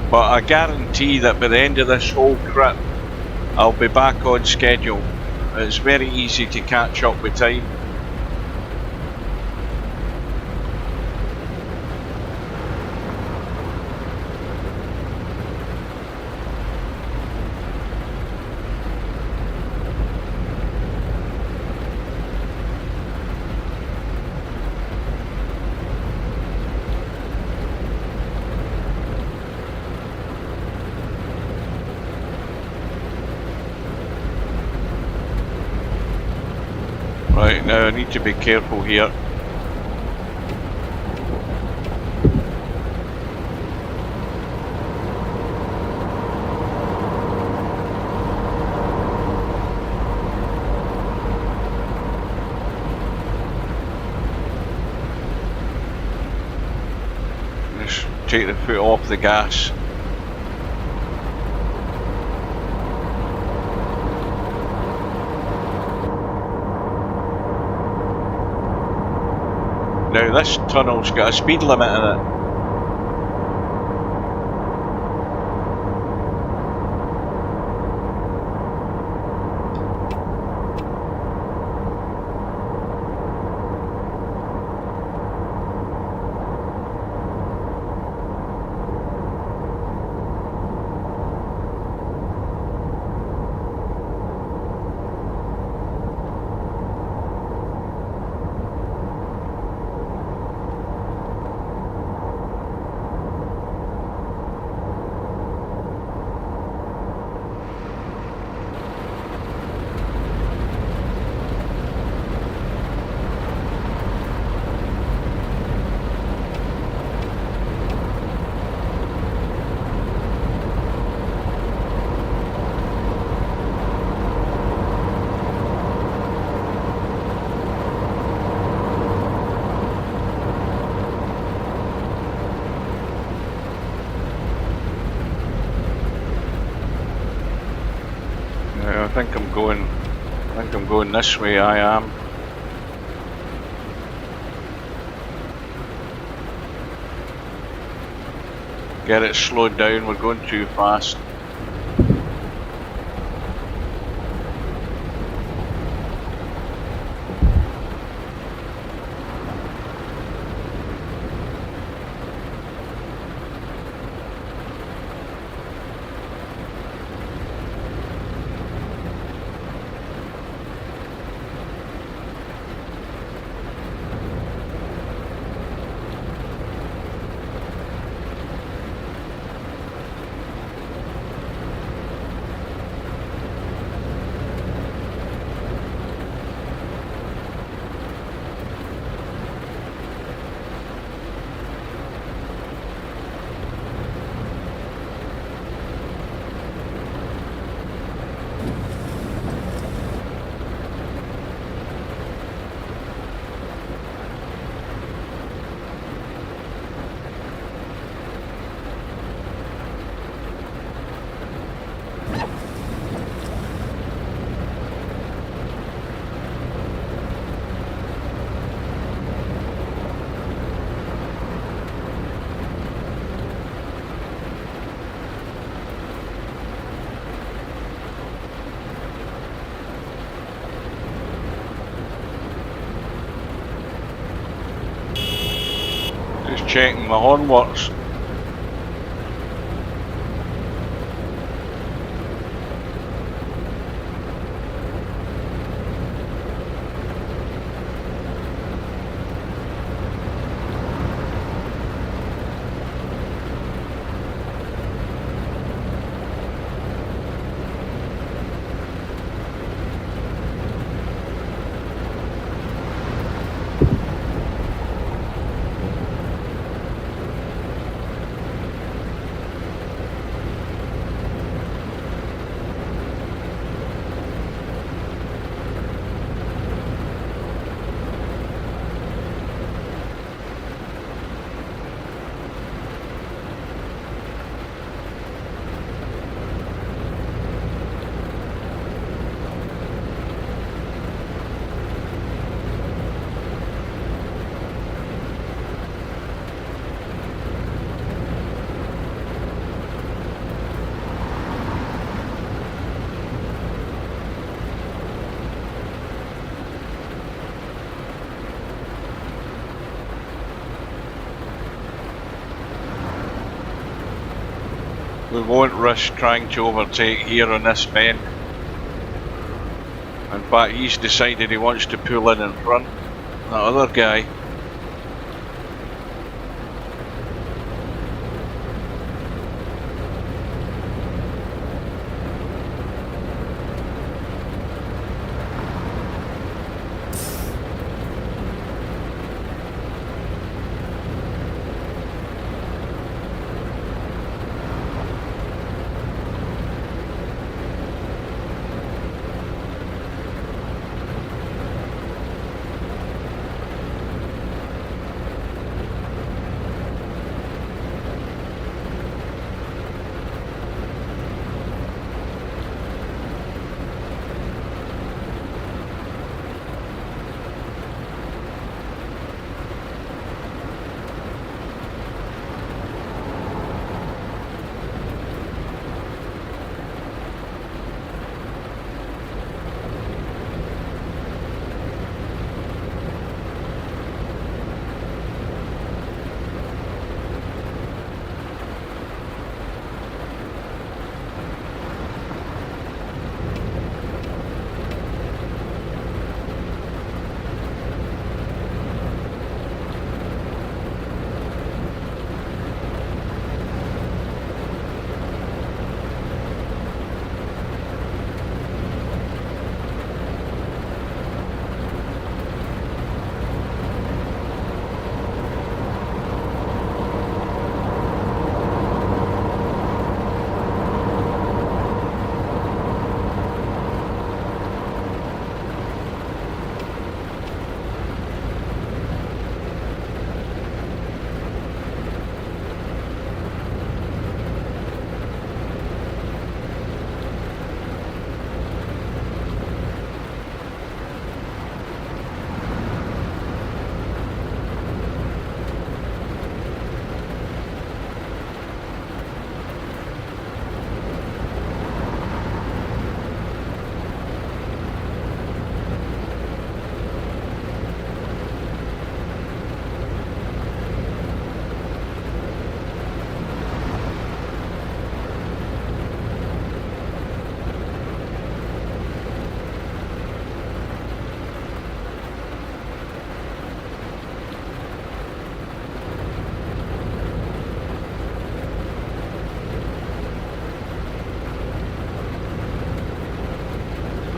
A: But I guarantee that by the end of this whole trip, I'll be back on schedule. It's very easy to catch up with time. Right, now I need to be careful here. Just take the foot off the gas. Now this tunnel's got a speed limit in it. I think I'm going this way. I am. Get it slowed down, we're going too fast. checking my horn works. We won't risk trying to overtake here on this bend. In fact, he's decided he wants to pull in front. That other guy.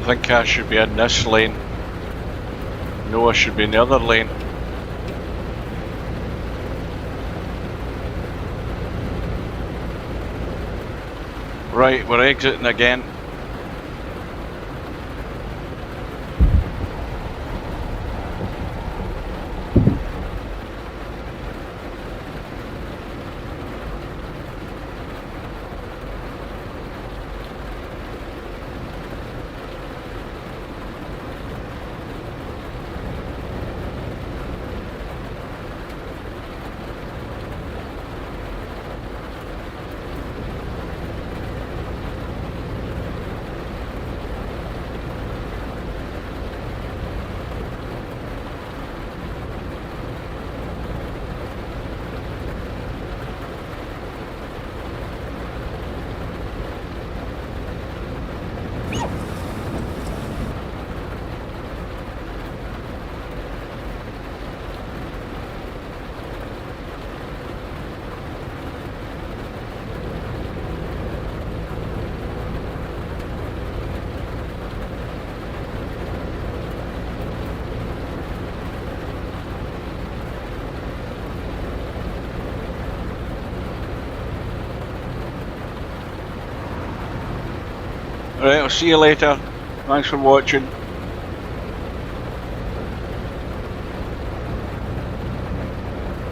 A: I think I should be in this lane. Noah should be in the other lane. Right, we're exiting again. Alright, I'll see you later. Thanks for watching.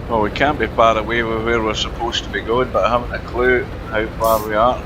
A: Well, we can't be far away with where we're supposed to be going, but I haven't a clue how far we are.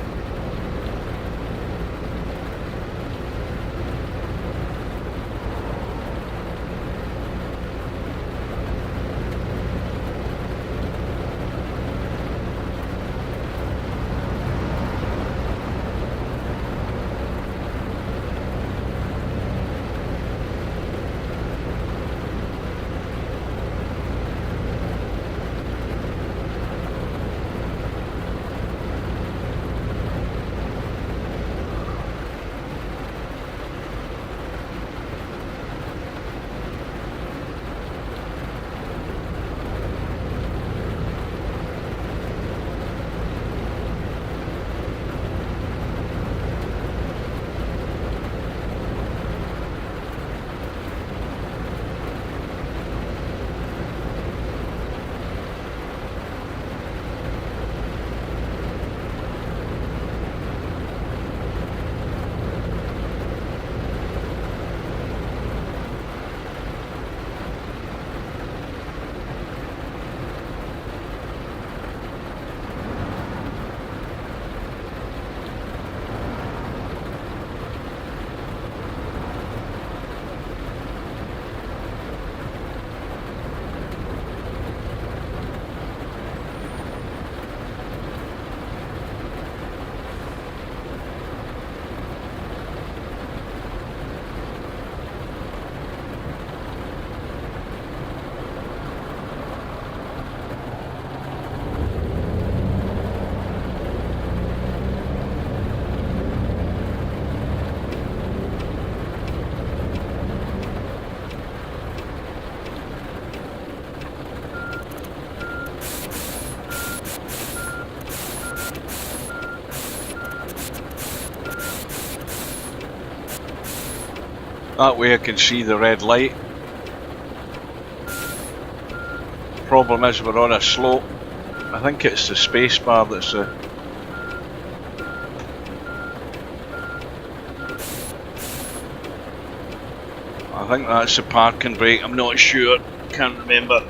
A: That way I can see the red light. Problem is we're on a slope. I think it's the space bar that's the... I think that's the parking brake, I'm not sure, can't remember.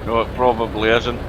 A: No, it probably isn't.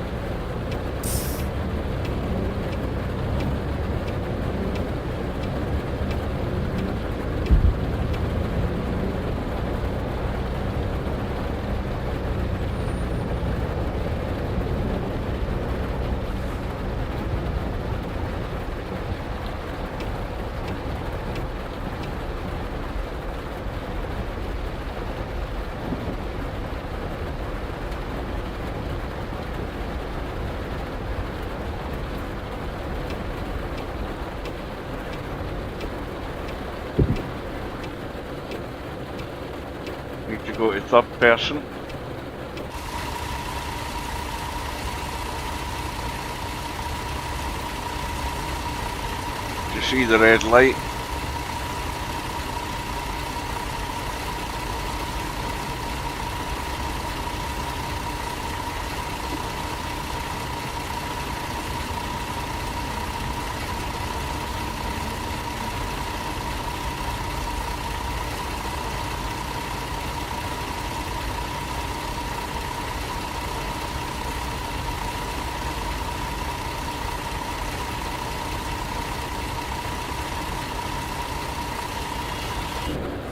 A: Need to go to third person. Do you see the red light?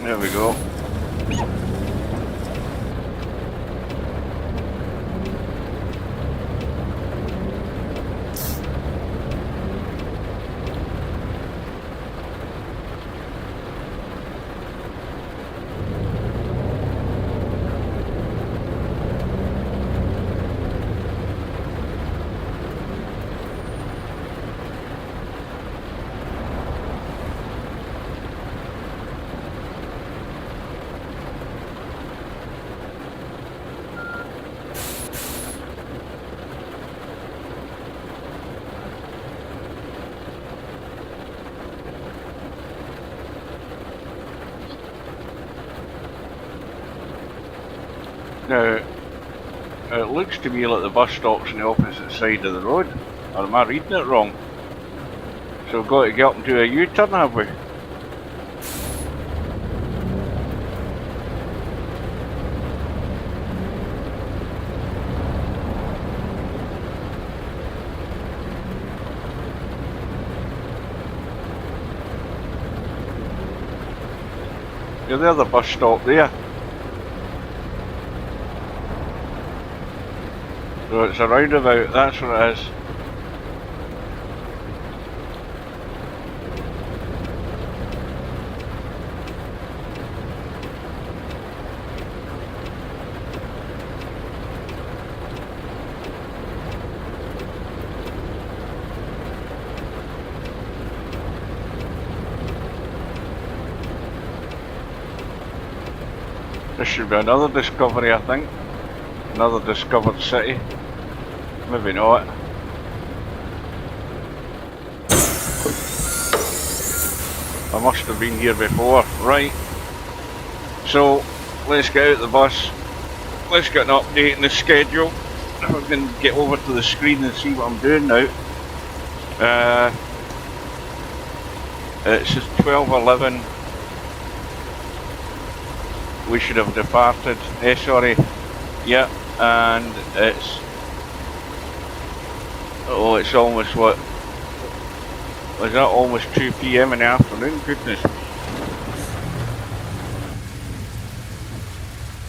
A: There we go. Now, it looks to me like the bus stop's on the opposite side of the road. Or am I reading it wrong? So we've got to get up and do a U-turn, have we? Yeah, there's the bus stop there. So it's a roundabout, that's what it is. This should be another discovery, I think. Another discovered city. Maybe not. I must have been here before. Right. So, let's get out the bus. Let's get an update in the schedule. If I can get over to the screen and see what I'm doing now. It's just 12:11. We should have departed. Sorry. Yeah, and it's... Oh, it's almost what? Was that almost 2 PM in the afternoon? Goodness.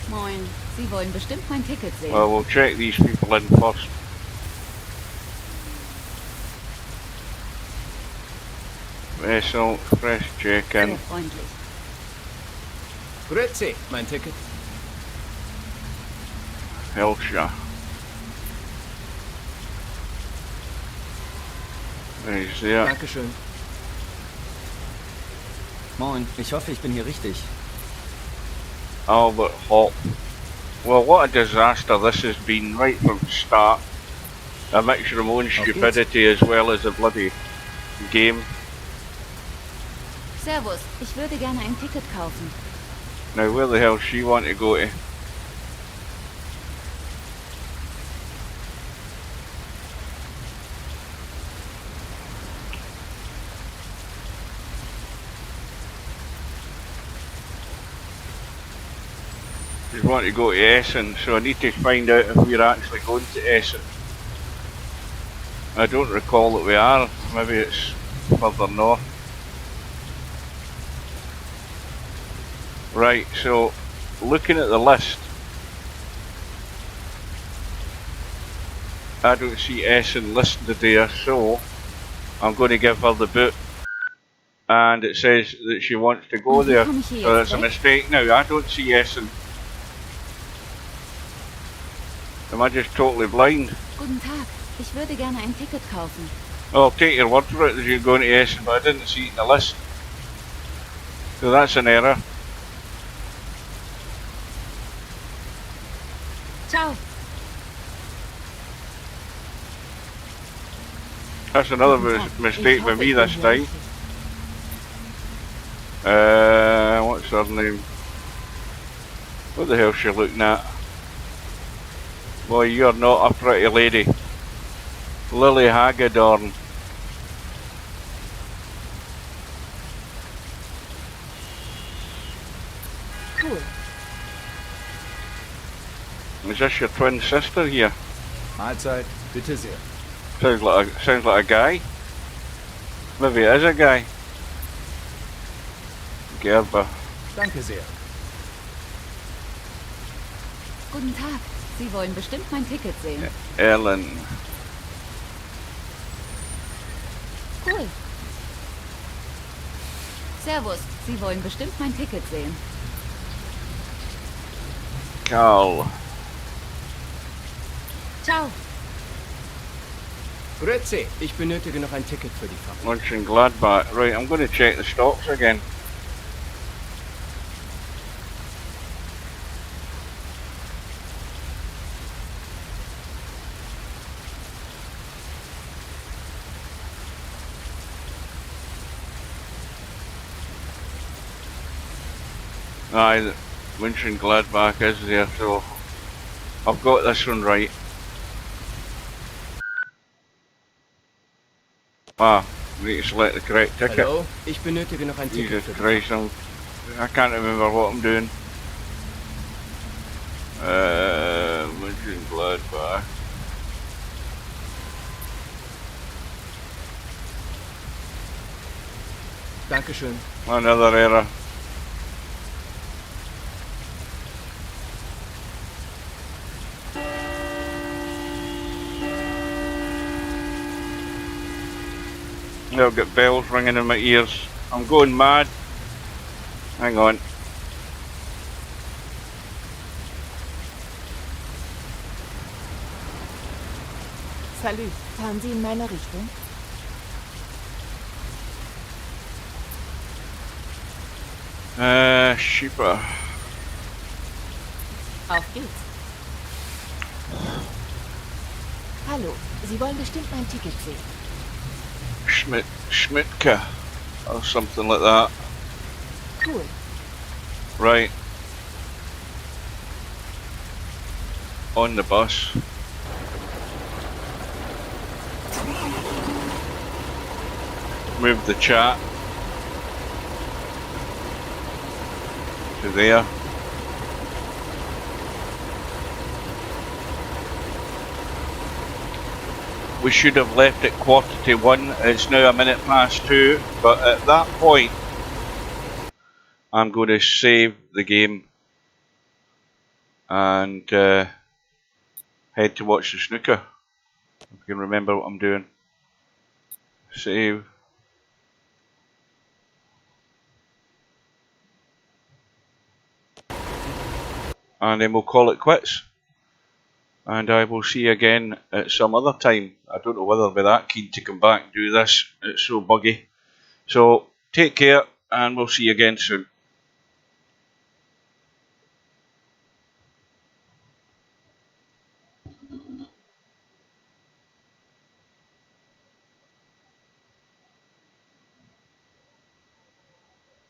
D: Moin. Sie wollen bestimmt mein Ticket sehen.
A: Well, we'll check these people in first. Vessel, fresh check-in.
D: Sehr freundlich.
E: Grüezi, mein Ticket.
A: Hellshire. He's there.
C: Dankeschön. Moin, ich hoffe, ich bin hier richtig.
A: Albert Hop. Well, what a disaster this has been right from the start. A mixture of my own stupidity as well as a bloody game.
D: Servus, ich würde gerne ein Ticket kaufen.
A: Now, where the hell does she want to go to? She's wanting to go to Essen, so I need to find out if we're actually going to Essen. I don't recall that we are. Maybe it's further north. Right, so looking at the list, I don't see Essen listed there, so I'm going to give her the boot. And it says that she wants to go there, so that's a mistake. Now, I don't see Essen. Am I just totally blind?
D: Guten Tag, ich würde gerne ein Ticket kaufen.
A: Oh, I'll take your word for it that you're going to Essen, but I didn't see it in the list. So that's an error.
D: Ciao.
A: That's another mistake by me this time. What's her name? What the hell's she looking at? Boy, you're not a pretty lady. Lily Hagedorn.
D: Cool.
A: Is this your twin sister here?
E: Mahlzeit, bitte sehr.
A: Sounds like a guy. Maybe it is a guy. Gerber.
E: Danke sehr.
D: Guten Tag, Sie wollen bestimmt mein Ticket sehen.
A: Ellen.
D: Cool. Servus, Sie wollen bestimmt mein Ticket sehen.
A: Carl.
D: Ciao.
E: Grüezi.
C: Ich benötige noch ein Ticket für die Fahrt.
A: Mönchengladbach. Right, I'm going to check the stops again. Aye, Mönchengladbach is there, so I've got this one right. Ah, we need to select the correct ticket.
C: Hallo? Ich benötige noch ein Ticket
A: Jesus
C: für die
A: Christ, I can't remember what I'm doing. Mönchengladbach.
C: Dankeschön.
A: Another error. I've got bells ringing in my ears. I'm going mad. Hang on.
B: Salut. Fahren Sie in meine Richtung?
A: Sheeper.
B: Auf geht's. Hallo. Sie wollen bestimmt mein Ticket sehen.
A: Schmidtke. Or something like that.
B: Cool.
A: Right. On the bus. Move the chat to there. We should have left at 1:45. It's now 2:01, but at that point I'm going to save the game and head to watch the snooker. If I can remember what I'm doing. Save. And then we'll call it quits. And I will see you again at some other time. I don't know whether I'll be that keen to come back and do this. It's so buggy. So take care and we'll see you again soon.